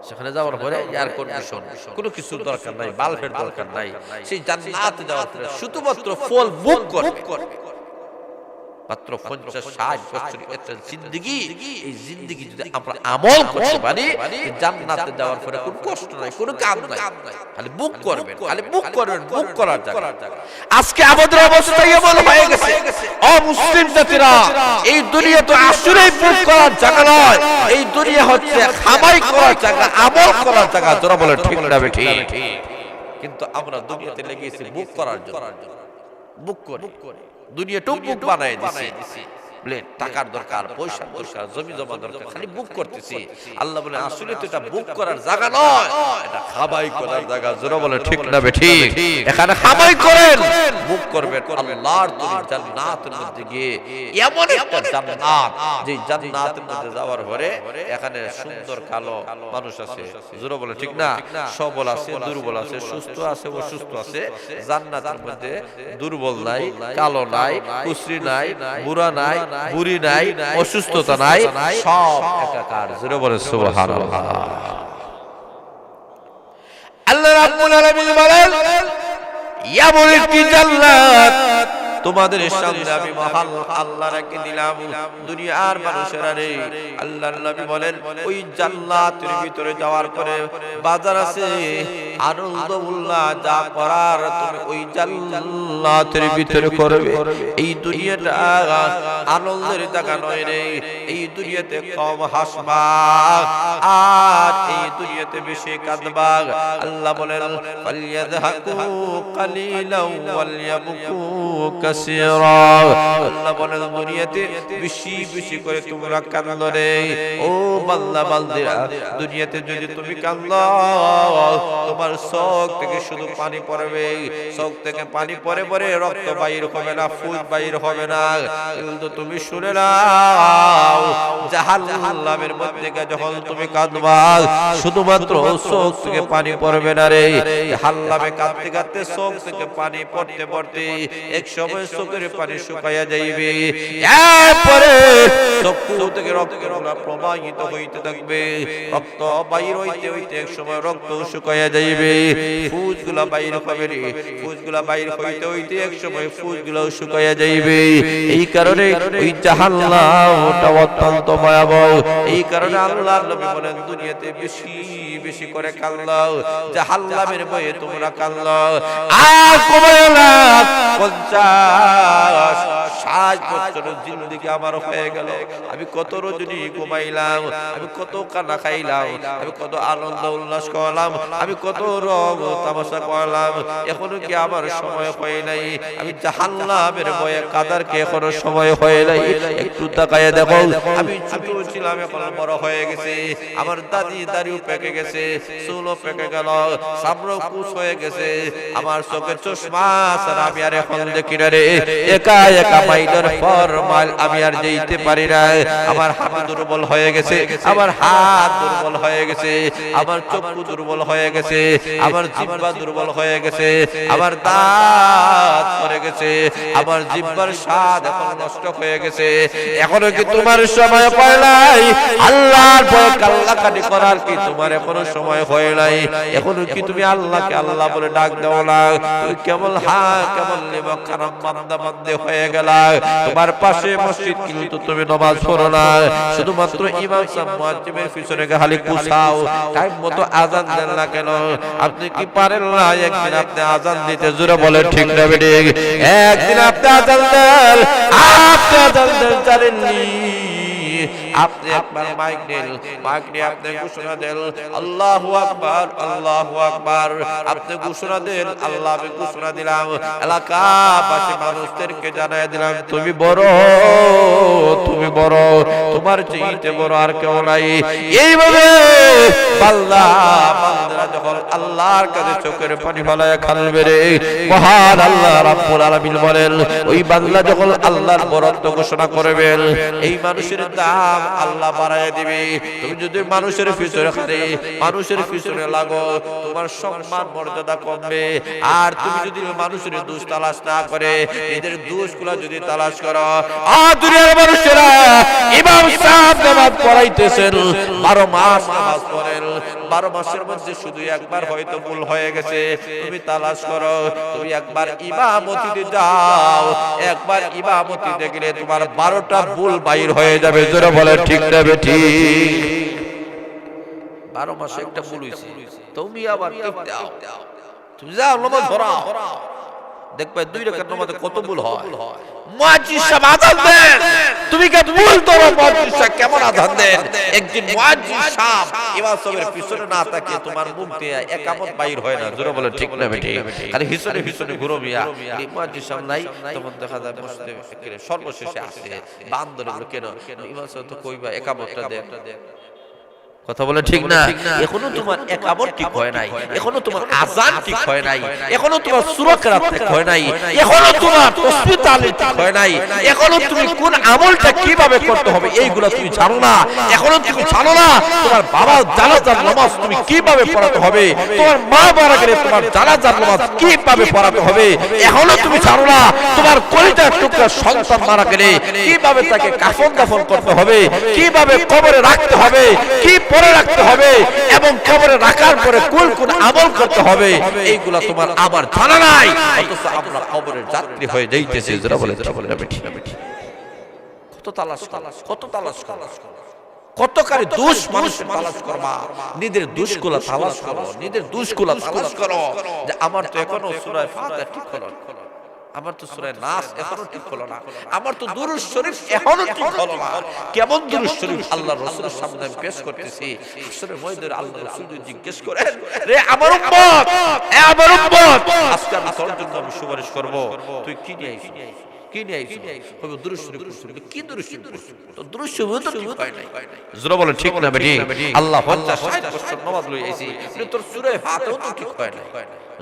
A: সেখানে যাওয়ার পরে এয়ার কন্ডিশন, কোনো কিছু দরকার নাই, বাল্বের দরকার নাই। সেই জান্নাতে যাওয়ার পরে শুধুমাত্র ফল বুক করবে। মাত্র 50-60 বছর একটা জিন্দেগি, এই জিন্দেগি যদি আমরা আমল করতে পারি, জান্নাতে যাওয়ার পরে কোনো কষ্ট নাই, কোনো কাজ নাই, খালি বুক করবেন, খালি বুক করবেন, বুক করার জায়গা। আজকে আমাদের অবস্থা এমন হয়ে গেছে, অমুসলিম জাতিরা এই দুনিয়া তো আসলেই বুক করার জায়গা নয়, এই দুনিয়া হচ্ছে খামাই করার জায়গা, আমল করার জায়গা। যারা বলে ঠিক না বেঠি, কিন্তু আমরা দুনিয়াতে লেগেছি বুক করার জন্য, বুক করে দুনিয়া টুক বুক বানায় দিছি। টাকার দরকার, পয়সার দরকার, জমি জমা দরকার, খালি বুক করতেছি। আল্লাহ বলে আসলে তো এটা বুক করার জায়গা নয়, এটা খাবাই করার জায়গা। জোরে বলে ঠিক না বেঠি? এখানে খাবাই করেন, বুক করবেন আল্লাহর তৈরি জান্নাতের মধ্যে গিয়ে। এমন একটা জান্নাত, যে জান্নাতের মধ্যে যাওয়ার পরে এখানে সুন্দর কালো মানুষ আছে, জোরে বলে ঠিক না? সবল আছে, দুর্বল আছে, সুস্থ আছে, অসুস্থ আছে। জান্নাতের মধ্যে দুর্বল নাই, কালো নাই, কুশ্রী নাই, বুড়া নাই, বুড়ি নাই, অসুস্থতা নাই, সব একাকার। জোরে বলে সুবহানাল্লাহ। আল্লাহ রাব্বুল আলামিন বলেন এমন একটি জান্নাত তোমাদের সামনে আমি মহান আল্লাহ রেখে দিলাম, দুনিয়ার মানুষেরা রে। আল্লাহর নবী বলেন ওই জান্নাতের ভিতরে যাওয়ার পরে বাজার আছে, আনন্দ উল্লাহ যা করার তুমি ওই জান্নাতের ভিতরে করবে। এই দুনিয়াটা আনন্দের জায়গা নয় রে, এই দুনিয়াতে কম হাসবা আর এই দুনিয়াতে বেশি কাঁদবা। আল্লাহ বলেন ফালিয়াযহাকু কালিলাও ওয়ালিয়াবকু কাসীরা। আল্লাহ বলেন দুনিয়াতে বেশি বেশি করে তোমরা কাঁদো রে। ও বান্দা বান্দিরা, দুনিয়াতে যদি তুমি কাঁদো তোমার চোখ থেকে শুধু পানি পড়বে, চোখ থেকে পানি পড়ে পড়ে রক্ত বাইর হবে না, ফুট বাইর হবে না। কিন্তু তুমি শুনে নাও জাহান্নামের মধ্যে যখন তুমি কাঁদবা শুধুমাত্র চোখ থেকে পানি পড়বে না রে, জাহান্নামে কাঁদতে কাঁদতে চোখ থেকে পানি পড়তে পড়তে এক সময় চোখের পানি শুকাইয়া যাইবে, এরপরে চক্ষু থেকে রক্ত প্রবাহিত হইতে থাকবে, রক্ত বাইর হইতে হইতে এক সময় রক্ত শুকাইয়া যাইবে, ফুসগুলা বাইর হবে রে, ফুসগুলা বাইর হইতে হইতে এক সময় ফুসগুলা শুকাইয়া যাইবে। এই কারণে ওই জাহান্নামটা অত্যন্ত ভয়াবহ। এই কারণে আল্লাহর নবী বলেন দুনিয়াতে বেশি বেশি করে কাঁদলাও, জাহান্নামের ভয়ে তোমরা কাঁদলাও। আর কমায় না 50-60 বছরের জিন্দেগি আমার হয়ে গেল, আমি কত রজনী ঘুমাইলাম, আমি কত কান্না খাইলাম, আমি কত আনন্দ উল্লাস করলাম, আমি কত রং তামাশা করলাম, এখনো কি আমার সময় হয় নাই? আমি জাহান্নামের ভয়ে কাদার কি এখনো সময় হয় নাই? একটু তাকায় দেখো, আমি ছোট ছিলাম এখন বড় হয়ে গেছে, আমার দাদি দাড়িও পেকে গেছে, চুলও পেকে গেল, সামনে কুচ হয়ে গেছে, আমার চোখের চশমা ছাড়া আমি আর এখন দেখি না রে। একা একা মাইলের পর মাইল আমি আর যেতে পারি না, আমার হাত দুর্বল হয়ে গেছে, আমার হাত দুর্বল হয়ে গেছে, আমার চক্ষু দুর্বল হয়ে গেছে, আমার জিহ্বা দুর্বল হয়ে গেছে, আমার দাঁত পড়ে গেছে, আমার জিহ্বার স্বাদ এখন নষ্ট হয়ে গেছে। এখনো কি তোমার সময় হয় নাই আল্লাহর ভয়ে কান্নাকাটি করার? কি তোমার এখনো সময় হয় নাই? এখনো কি তুমি আল্লাহকে আল্লাহ বলে ডাক দাও না? তুমি কেবল কেবল খারাপ বান্দা বান্দে হয়ে গেল। তোমার পাশে মসজিদ কিন্তু তুমি নামাজ পড়ো না, শুধুমাত্র ইমাম সাহেব মুয়াজ্জিমের পিছনে খালি কুছাও, টাইম মতো আযান দেন না কেন? আপনি কি পারেন না একদিন আপনি আযান দিতে? জোরে বলেন ঠিক না বেঠিক? একদিন আপনি আযান দেন, আপনি আযান দেন জানেননি? আপনি একবার মাইক নেন, মাইক নিয়ে আপনি ঘোষণা দেন আল্লাহু আকবার, আল্লাহু আকবার। আপনি ঘোষণা দেন আল্লাহ, আমি ঘোষণা দিলাম, এলাকাবাসী মানুষদেরকে জানাই দিলাম তুমি বড়, তুমি বড়, তোমার চাইতে বড় আর কেউ নাই। এইভাবে বান্দা বান্দারা যখন আল্লাহর কাছে চোখের পানি ফেলায় কাঁদবে রে, মহান আল্লাহ রাব্বুল আলামিন বলেন ওই বান্দা যখন আল্লাহর বরত্ব ঘোষণা করবেন, এই মানুষের দাম আল্লাহ বাড়ায় দিবে। তুমি যদি মানুষের পিছনে খাটে, মানুষের পিছনে লাগো, তোমার সম্মান মর্যাদা কমবে। আর তুমি যদি মানুষের দোষ তালাশ না করে, নিজের দোষগুলো যদি তালাশ করো, দুনিয়ার মানুষেরা ইমাম সাহেব নামাজ পড়াইতেছেন, 12 মাস নামাজ পড়েন, 12 মাসের মধ্যে শুধু একবার হয়তো ভুল হয়ে গেছে, তুমি তালাশ করো, তুমি একবার ইমামতিতে যাও, একবার ইমামতিতে গেলে তোমার 12টা ভুল বাইর হয়ে যাবে। জোরে বলে ঠিক না বেঠিক? 12 মাসে একটা ভুল হইছে, তুমি আবার টিপ দাও, তুমি যাও নামাজ পড়াও, দেখবে 2 রাকাত নামাজে কত ভুল হয়। মুয়াজ্জিন সাহেব আযান দেন, তুমি কি ভুল করো? মুয়াজ্জিন সাহেব কেমন আযান দেন? একদিন মুয়াজ্জিন সাহেব ইমাম সাহেবের পিছনে না তাকিয়ে তোমার মুখ দিয়ে একামত বাইর হয় না। জোরে বলে ঠিক না বেঠিক? খালি পিছনে পিছনে ঘুরো মিয়া, এই মুয়াজ্জিন সাহেব নাই, তখন দেখা যায় মসজিদে একেবারে সর্বশেষে আসে বান্দরগুলো, কেন ইমাম সাহেব তো কইবা একামতটা দেন। কথা বলে ঠিক না? এখনো তোমার একামত ঠিক হয় নাই, এখনো তোমার আযান ঠিক হয় নাই, এখনো তোমার সূরা কিরাত ঠিক হয় নাই, এখনো তোমার তাসবিহ তাহলিল ঠিক হয় নাই, এখনো তুমি কোন আমলটা কিভাবে করতে হবে এইগুলা তুমি জানো না, এখনো তুমি জানো না তোমার বাবা জানাজার নামাজ তুমি কিভাবে পড়াতে হবে, তোমার মা মারা গেলে তোমার জানাজার নামাজ কিভাবে পড়াতে হবে, এখনো তুমি জানো না তোমার কলিজার টুকরা সন্তান মারা গেলে কিভাবে তাকে কাফন দাফন করতে হবে, কিভাবে কবরে রাখতে হবে, কি পরে রাখতে হবে, এবং কবরে রাখার পরে কোন কোন আমল করতে হবে, এইগুলা তোমার আবার জানা নাই। অথচ আমরা কবরের যাত্রী হয়ে যাইতেছি। যারা বলে ঠিক না বেঠিক? কত তালাশ করো, কত কারি দোষ মানুষের তালাশ করবা, নিজের দোষগুলা তালাশ করো, নিজের দোষগুলা তালাশ করো, যে আমার তো এখনো সূরা ফাতিহা ঠিক হলো, আমার তো সূরা নাস এখনো ঠিক হলো না, আমার তো দুরূদ শরীফ এখনো ঠিক হলো না। কেমন দুরূদ শরীফ আল্লাহর রাসূলের সামনে আমি পেশ করতেছি, হাসরের ময়দানে আল্লাহর রাসূল জিজ্ঞেস করেন, রে আমার উম্মত, এ আমার উম্মত, আজকে আমি তোর জন্য আমি সুপারিশ করব, তুই কি নিয়ে আইছিস? কি নিয়ে আইছিস? কইবো দুরূদ শরীফ পড়ছিস। কি দুরূদ শরীফ পড়ছিস? তো দুরূদ শরীফ তো ঠিক হয় নাই। জোরে বলে ঠিক না বেঠিক? আল্লাহ 50 বছর নামাজ লই আইছি, তোর সূরা ফাতিহা তো ঠিক হয় নাই।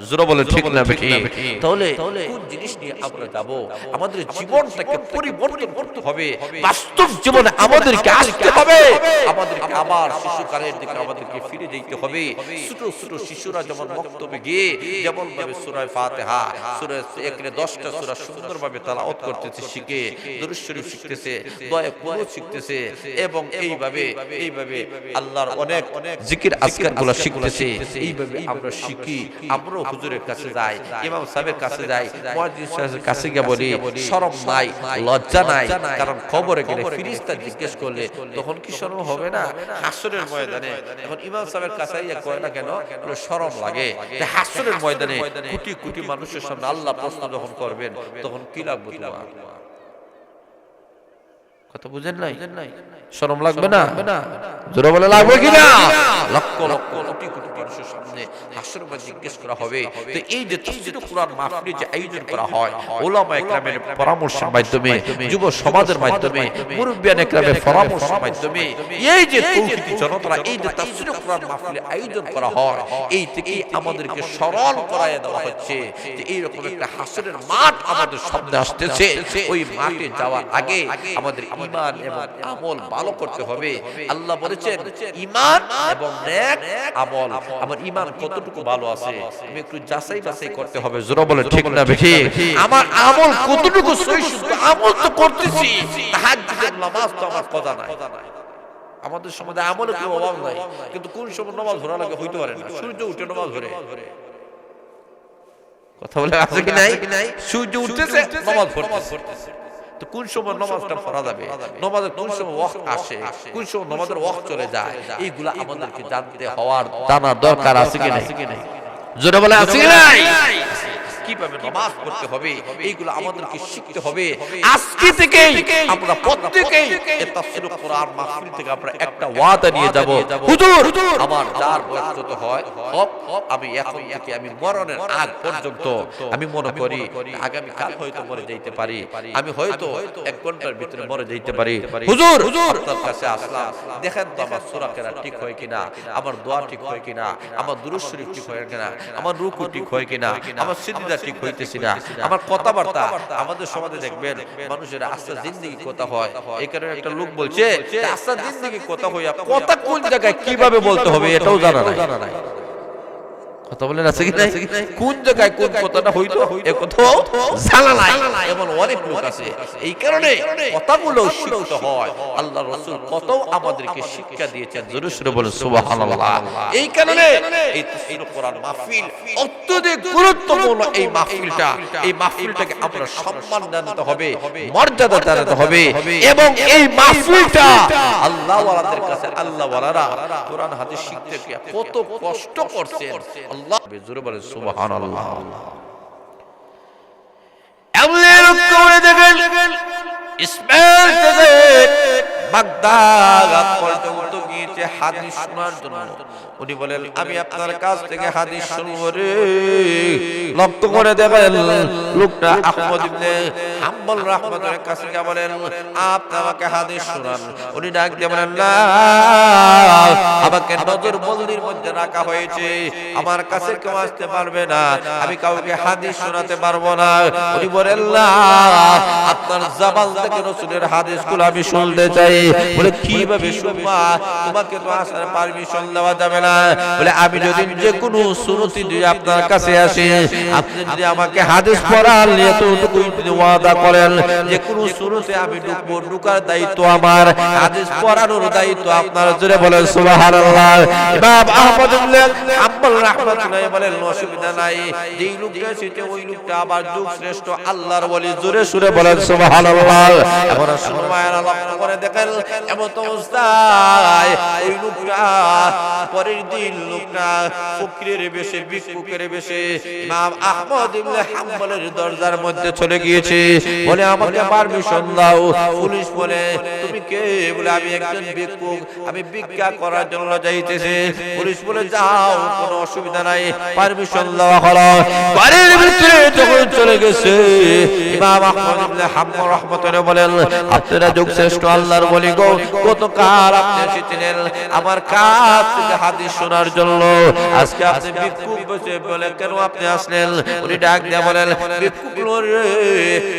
A: জোরে বলে ঠিক না বেঠিক? তাহলে কোন জিনিস নিয়ে আমরা যাব? আমাদের জীবনটাকে পরিবর্তন করতে হবে, বাস্তব জীবনে আমাদেরকে আসতে হবে, আমাদেরকে আবার শিশুকালের দিকে আমাদেরকে ফিরে যেতে হবে। ছোট ছোট শিশুরা যেমন মক্তবে গিয়ে যেমন ভাবে সূরা ফাতিহা, সূরা 1-10টা সূরা সুন্দরভাবে তেলাওয়াত করতেছে, শিখে দুরূদ শরীফ শিখতেছে, দোয়া কুনুত শিখতেছে, এবং এইভাবে আল্লাহর অনেক জিকির আজকারগুলো শিখতেছে। এইভাবে আমরা শিখি, আমরা হুজুরের কাছে যাই, ইমাম সাহেবের কাছে যাই, মুয়াজ্জিন সাহেবের কাছে গিয়ে বলি শরম নাই, লজ্জা নাই, কারণ কবরে গেলে ফেরেশতা জিজ্ঞেস করলে তখন কি শরম হবে না? হাসরের ময়দানে এখন ইমাম সাহেবের কাছে গিয়ে কয় না কেন? শরম লাগে। হাসরের ময়দানে কোটি কোটি মানুষের সামনে আল্লাহ প্রশ্ন যখন করবেন তখন কি লাগবে তোমার? কথা বুঝেন নাই? শরম লাগবে না? জোরে বলে লাগবে কিনা? লক্ষ লক্ষ কোটি কোটি মানুষের সামনে হাসরের মধ্যে জিজ্ঞেস করা হবে। তো এই যে তাফসীরুল কুরআন মাহফিল যে আয়োজন করা হয় উলামা ইকরামের পরামর্শের মাধ্যমে, যুব সমাজের মাধ্যমে, মুরব্বিয়ান ইকরামের পরামর্শের মাধ্যমে, এই যে তৌহিদি জনতারা এই যে তাফসীরুল কুরআন মাহফিল আয়োজন করা হয়, এই থেকে আমাদেরকে স্মরণ করায় দেওয়া হচ্ছে যে এইরকম একটা হাসরের মাঠ আমাদের সামনে আসতেছে। ওই মাঠে যাওয়ার আগে আমাদের ঈমান এবং আমল ভালো করতে হবে। আল্লাহ বলেছেন ঈমান এবং নেক আমল, আমার ঈমান কতটুকু ভালো আছে আমি একটু যাচাই বাছাই করতে হবে। জোরে বলে ঠিক না বেঠিক? আমার আমল কতটুকু সহিহ? আমল তো করতেছি, তাহাজ্জুদের নামাজ তো আমার কদা নাই। আমাদের সমাজে আমলের কোনো অভাব নাই, কিন্তু কোন সময় নামাজ ধরা লাগে হইতে পারে না। সূর্য উঠে নামাজ ধরে, কথা বলে আছে কি নাই? সূর্য উঠতেছে নামাজ পড়তেছে, তো কোন সময় নামাজটা পড়া যাবে, নামাজের কোন সময় ওয়াক্ত আসে, কোন সময় নামাজের ওয়াক্ত চলে যায়, এইগুলা আমাদেরকে জানতে হওয়ার জানা দরকার আছে কি নাই? জোরে বলে আছে কি নাই? কিভাবে নামাজ পড়তে হবে এইগুলো আমাদেরকে শিখতে হবে। আজকে থেকে আমরা প্রত্যেকেই এই তাফসীরুল কোরআন মাহফিল থেকে আমরা একটা ওয়াদা নিয়ে যাব, হুজুর আমার যার বয়স যত হয় আমি এখন থেকে আমি মরণের আগ পর্যন্ত আমি মনে করি আগামী কাল হয়তো মরে যাইতে পারি, আমি হয়তো 1 ঘন্টার ভিতরে মরে যাইতে পারি, হুজুর আপনার কাছে আসলাম, দেখেন তো আমার সূরা কেরাত ঠিক হয় কিনা, আমার দোয়া ঠিক হয় কিনা, আমার দুরূদ শরীফ ঠিক হয় কিনা, আমার রুকু ঠিক হয় কিনা, আমার সিজদা ঠিক হইতেছে না, আমার কথাবার্তা। আমাদের সমাজে দেখবেন মানুষের আস্থা জিন্দেগি কথা হয়, এই কারণে একটা লোক বলছে আস্থা জিন্দেগি কথা হইয়া কথা কোন জায়গায় কিভাবে বলতে হবে এটাও জানা নাই। কথা বলেন আছে কি নাই? কোন জায়গায় কোন কথাটা হইতো এ কথাও জানা নাই, এমন অনেক লোক আছে। এই কারণে কথাগুলো শিখতে হয়। আল্লাহ রাসূল কত আমাদেরকে শিক্ষা দিয়েছেন, জোরে জোরে বলেন সুবহানাল্লাহ। এই কারণে এই তাফসীরুল কোরআন মাহফিল অত্যধিক গুরুত্বপূর্ণ। এই মাহফিলটাকে আমরা সম্মান জানাতে হবে, মর্যাদা জানাতে হবে, এবং এই মাহফিলটা আল্লাহ ওয়ালাদের কাছে আল্লাহ ওয়ালারা কোরআন হাদিস শিখতে গিয়ে কত কষ্ট করছেন। আল্লাহ জোরে বলেন সুবহানাল্লাহ। এমন করে দেখেন ইসমাইল থেকে বাগদাদ পর্যন্ত গিয়েছে হাদিস শোনার জন্য। উনি বলেন আমি আপনার কাছ থেকে হাদিস শুনব রে। লক্ষ্য করে দেখেন লোকটা আহমদ ইবনে হাম্বল রাহমাতুল্লাহ কাছে গিয়ে বলেন আপনি আমাকে হাদিস শোনান। উনি ডাক দিয়ে বলেন না, আমাকে নজরবন্দির মধ্যে রাখা হয়েছে, আমার কাছে কেউ আসতে পারবে না, আমি কাউকে হাদিস শোনাতে পারবো না। উনি বলেন না, আপনার জবান থেকে রাসূলের হাদিসগুলো আমি শুনতে চাই। বলে কিভাবে শুনবা, তোমাকে তো আসার পারমিশন দেওয়া যাবে না। বলে আমি যদি যে কোনো সুন্নতি যদি আপনার কাছে আসে, আপনি যদি আমাকে হাদিস পড়ার এতটুকু ওয়াদা করেন যে কোনো সুন্নতে আমি ঢুকবো, ঢুকার দায়িত্ব আমার, হাদিস পড়ানোর দায়িত্ব আপনার। জোরে বলেন সুবহানাল্লাহ। ইমাম আহমদ ইবনে হাম্বল রাহমাতুল্লাহ বলেন অসুবিধা নাই, যেই লোকটা সেটা ওই লোকটা আবার যুগ শ্রেষ্ঠ আল্লাহর ওলি। জোরে সুরে বলেন সুবহানাল্লাহ। এখন সুবহানাল্লাহ লক্ষ্য করে দেখেন এমন তো অবস্থায় ওই লোকটা পরের দিন লোকটা ফকিরের বেশে ভিক্ষুকের বেশে ইমাম আহমদ ইবনে হাম্বলের দরজার মধ্যে চলে গিয়েছে। বলে আমাকে পারমিশন দাও। পুলিশ বলে তুমি কে? বলে আমি একজন ভিক্ষুক, আমি ভিক্ষা করার জন্য যাইতেছি। পুলিশ বলে যাও, কোনো অসুবিধা নাই, পারমিশন দেওয়া হলো। বাড়ির ভিতরে যখন চলে গেছে ইমাম আহমদ ইবনে হাম্বল রাহমাতুল্লাহ বলেন আপনারা যুগ শ্রেষ্ঠ আল্লাহর ওলি গো, কতকাল আপনি এসেছিলেন আমার কাছ থেকে হাদিস শোনার জন্য, আজকে আপনি ভিক্ষুক বসে বলে কেন আপনি আসলেন? উনি ডাক দিয়ে বলেন ভিক্ষুক রে,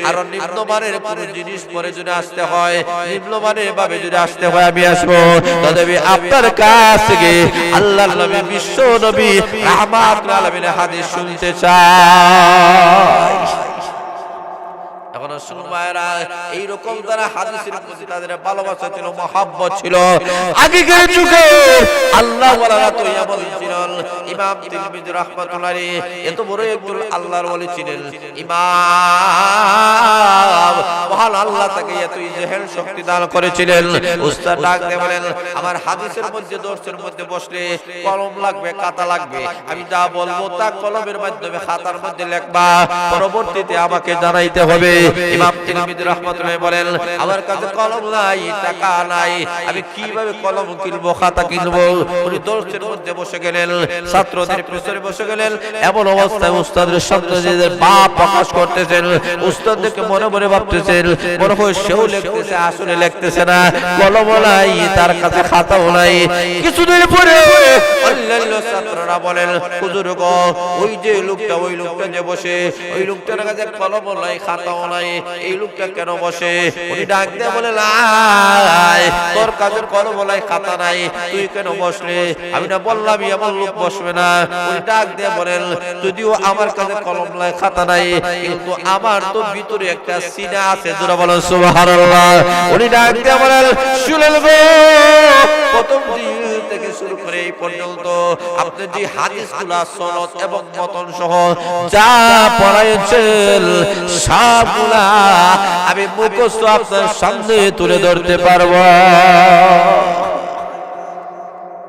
A: আরো নিম্নমানের কোন জিনিস পরে যদি আসতে হয়, নিম্নমানের ভাবে যদি আসতে হয় আমি আসবো, তবে আপনার কাছ থেকে আল্লাহর নবী বিশ্ব নবী রাহমাতুল আলামিন হাদিস শুনতে চাই। এখন সুমায়রা এইরকম তারা হাদিসের প্রতি তাদের ভালোবাসা ছিল, মহব্বত ছিল। আগেকার যুগে আল্লাহ ওয়ালারা তো এমন ছিলেন। ইমাম তিরমিজি রাহমাতুল্লাহ আলাইহি এত বড় একজন আল্লাহর ওলি ছিলেন। ইমাম মহান আল্লাহ তাকে এত ইজহার শক্তি দান করেছিলেন। উস্তাদ ডাক দিয়ে বলেন আমার হাদিসের মধ্যে দর্শের মধ্যে বসলে কলম লাগবে, খাতা লাগবে, আমি যা বলবো তা কলমের মাধ্যমে খাতার মধ্যে লিখবা, পরবর্তীতে আমাকে জানাইতে হবে। ইমাম তিরমিজি রাহমাতুল্লাহ বলেন আমার কাছে কলম নাই, টাকা নাই, আমি কিভাবে কলম কিনবো, খাতা কিনবো? উনি দর্শের মধ্যে বসে গেলেন, ছাত্রদের পিছনে বসে গেলেন। এমন অবস্থায় উস্তাদের সন্তানদের বাপ প্রকাশ করতেছেন। উস্তাদকে মনে মনে ভাবতেছেন মনে হয় সেও লিখতেছে, আসলে লিখতেছে না, কলম নাই, তার কাছে খাতাও নাই। কিছুদিন পরে অন্যান্য ছাত্ররা বলেন হুজুর গো, ওই যে লোকটা, ওই লোকটা যে বসে, ওই লোকটার কাছে কলম নাই, খাতাও নাই, এই লোকটা কেন বসে? উনি ডাক দিয়ে বলে তোর কাছে কলম নাই, খাতা নাই, তুই কেন বসলে? আমি না বললাম এমন লোক বসবে না। উনি ডাক দিয়ে বলেন যদিও আমার কাছে কলম নাই, খাতা নাই, কিন্তু আমার তো ভিতরে একটা সিনা আছে। জোরে বলেন সুবহানাল্লাহ। উনি ডাক দিয়ে বলেন শুনেন গো, প্রথম দিন থেকে শুরু করে এই পর্যন্ত আপনি যে হাদিসগুলো সনদ এবং মতন সহ যা পড়াইছেন সবগুলা আমি মুখস্থ আপনার সামনে তুলে ধরতে পারবো।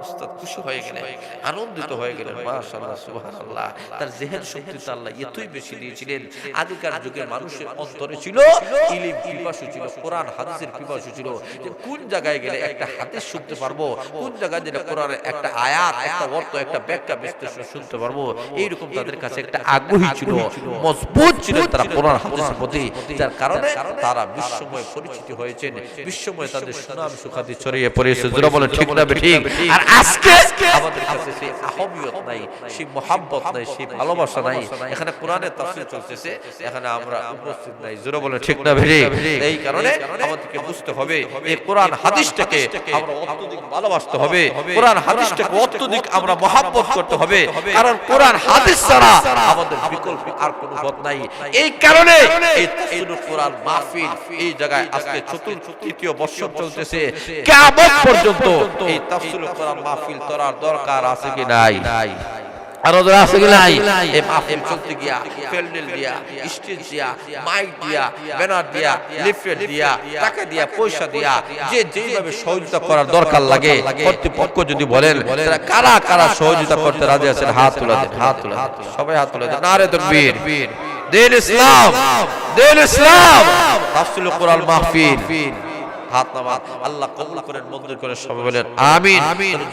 A: উস্তাদ খুশি হয়ে গেলেন, আনন্দ আনন্দিত হয়ে গেলেন। মাশাআল্লাহ, সুবহানাল্লাহ। তার জেহেন শক্তিটা আল্লাহ এতই বেশি দিয়েছিলেন। আগেকার যুগের মানুষের অন্তরে ছিল ইলম পিপাসু ছিল, কোরআন হাদিসের পিপাসু ছিল, যে কোন জায়গায় গেলে একটা হাদিস শুনতে পারবো, কোন জায়গায় গেলে কোরআনের একটা আয়াত, একটা অর্থ, একটা ব্যাখ্যা বিশ্লেষণ শুনতে পারবো, এইরকম তাদের কাছে একটা আগ্রহী ছিল, মজবুত ছিল তারা কোরআন হাদিসের প্রতি, যার কারণে তারা বিশ্বময় পরিচিতি হয়েছেন, বিশ্বময় তাদের সুনাম সুখ্যাতি ছড়িয়ে পড়েছে। যারা বলে ঠিক না ঠিক? আর আজকে আমাদের কাছে সেই আহমিয়ত নাই, সেই মোহাব্বত নাই, সেই ভালোবাসা নাই। এখানে কোরআনের তাফসীর চলতেছে, এখানে আমরা উপস্থিত নাই। যারা বলে ঠিক না ঠিক? এই কারণে আমাদেরকে বুঝতে হবে এই কোরআন হাদিসটাকে আমরা অত্যধিক ভালোবাসতে হবে, কোরআন হাদিসটাকে অত্যধিক আমরা মোহাব্বত করতে হবে, কারণ কোরআন হাদিস ছাড়া আমাদের বিকল্প আর কোনো পথ নাই। এই কারণে এই তাফসীরুল কোরআন মাহফিল এই জায়গায় আজকে তৃতীয় বর্ষ চলতেছে, কিয়ামত পর্যন্ত এই তাফসীরুল কোরআন মাহফিল করার দরকার আছে কি নাই? আর ওদের আছে কি নাই? এই মাহফিল চলতে গিয়া প্যান্ডেল দিয়া, স্টেজ দিয়া, মাইক দিয়া, ব্যানার দিয়া, লিফলেট দিয়া, টাকা দিয়া, পয়সা দিয়া, যে যেভাবে সহযোগিতা করার দরকার লাগে কর্তৃপক্ষ যদি বলেন, তারা কারা কারা সহযোগিতা করতে রাজি আছেন? হাত তুলে দেন, হাত তুলে দেন, সবাই হাত তুলে দেন। নারে তাকবীর, দিন ইসলাম, দিন ইসলাম, তাফসীরুল কোরআন মাহফিল। হাত নামান, আল্লাহ কবুল করেন, মঞ্জুর করেন, সবাই বলেন আমিন।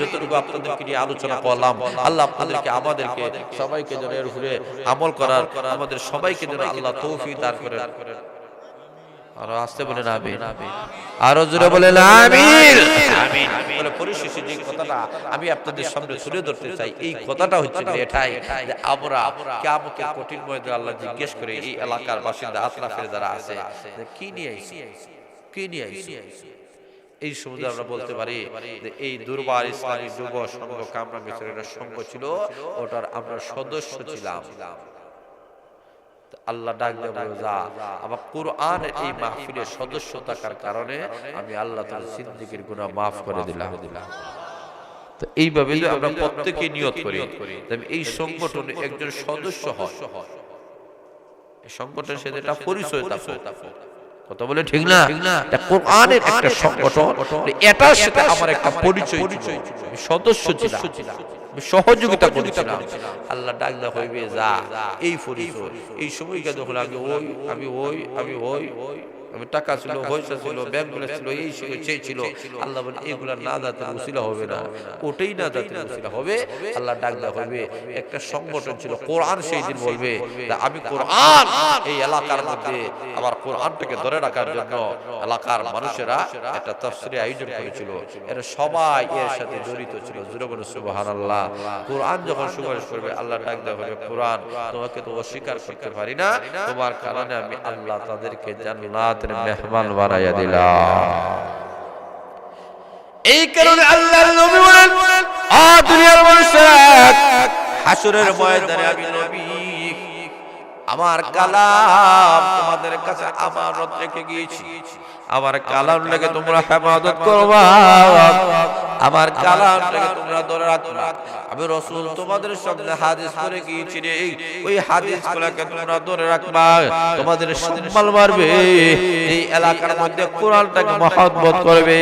A: যতটুকু আপনাদেরকে নিয়ে আলোচনা করলাম, আল্লাহ আপনাদেরকে আমাদেরকে সবাইকে যেন এর উপরে আমল করার, আমাদের সবাইকে যেন আল্লাহ তৌফিক দান করেন। আরো আসতে বলেন আমিন, আরো জোরে বলেন আমিন, আমিন। বলে পরিশেষে যে কথাটা আমি আপনাদের সামনে তুলে ধরতে চাই, এই কথাটা হচ্ছে এটাই যে আমরা কিয়ামতের কঠিন ময়দানে আল্লাহ জিজ্ঞেস করে এই এলাকার বাসিন্দা আতরাফের যারা আছে, কি নিয়ে আইছি, কি নিয়ে আইছি? এই সময় আমরা বলতে পারি যে এই দুর্বার ইসলামী যুব সংঘ কামরা মিশরের সংঘ ছিল, ওটার আমরা সদস্য ছিলাম। আল্লাহ ডাক দেব, যা আমার কোরআনের এই মাহফিলের সদস্য থাকার কারণে আমি আল্লাহ তার জিন্দেগীর গুনাহ মাফ করে দিলাম। তো এইভাবে যদি আমরা প্রত্যেকেই নিয়ত করি, তবে এই সংগঠনে একজন সদস্য হয়, এই সংগঠনের সাথে একটা পরিচয় থাকবে। কথা বলে ঠিক না? এটা কোরআনের একটা সংগঠন, এটার সাথে আমার একটা পরিচয় ছিল, আমি সদস্য ছিলাম, আমি সহযোগিতা করেছিলাম। আল্লাহ ডাক দেওয়া হইবে, যা এই পরিচয়, এই সময়টা যখন আমি ওই, আমি ওই, আমি ওই, আমি টাকা ছিল, পয়সা ছিল, ব্যাংক ব্যালেন্স ছিল, এই চেয়েছিল। আল্লাহ বলে এগুলা না দাতের উসিলা হবে না, ওটাই না দাতের উসিলা হবে। আল্লাহ ডাক দেওয়া হবে, একটা সংগঠন ছিল কোরআন, সেই দিন বলবে আমি কোরআন এই এলাকার মধ্যে আমার কোরআনটাকে ধরে রাখার জন্য এলাকার মানুষেরা একটা তাফসীরের আয়োজন করেছিল, এরা সবাই এর সাথে জড়িত ছিল। জোরে বলুন সুবহানাল্লাহ। কোরআন যখন সুপারিশ করবে, আল্লাহ ডাক দেওয়া হবে, কোরআন তোমাকে তো অস্বীকার করতে পারি না, তোমার কারণে আমি আল্লাহ তাদেরকে জান্নাত মেহমান বানাইয়া দিলাম। এই কারণে আল্লাহর নবী বলেন, আ দুনিয়ার মানুষেরা, হাসরের ময়দানে আমি নবী আমার কালাম তোমাদের কাছে আমানত রেখে গিয়েছি, আমার কালাম লেগে তোমরা হেফাজত করবা, আমার কালাম লেগে তোমরা ধরে রাখবা। আমি রাসূল তোমাদের সামনে হাদিস করে গিয়েছি রে, ওই হাদিসগুলোকে তোমরা ধরে রাখবা, তোমাদের সম্মান বাড়বে, এই এলাকার মধ্যে কোরআনটাকে মহব্বত করবে,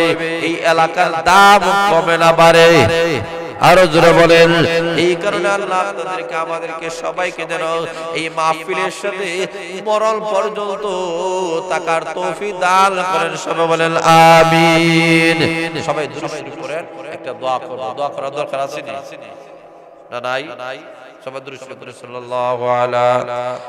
A: এই এলাকার দাম কমে না বাড়ে। আরো জোরে বলেন। এই কারণে আল্লাহ আপনাদেরকে আমাদেরকে সবাইকে যেন এই মাহফিলের সাথে মরণ পর্যন্ত থাকার তৌফিক দান করেন। সবাই বলেন আমিন। সবাই দুরূদ শরীফ পড়েন, একটা দোয়া করব। দোয়া করার দরকার আছে না? নাই? সবাই দুরূদ শরীফ পড়েন, সাল্লাল্লাহু আলা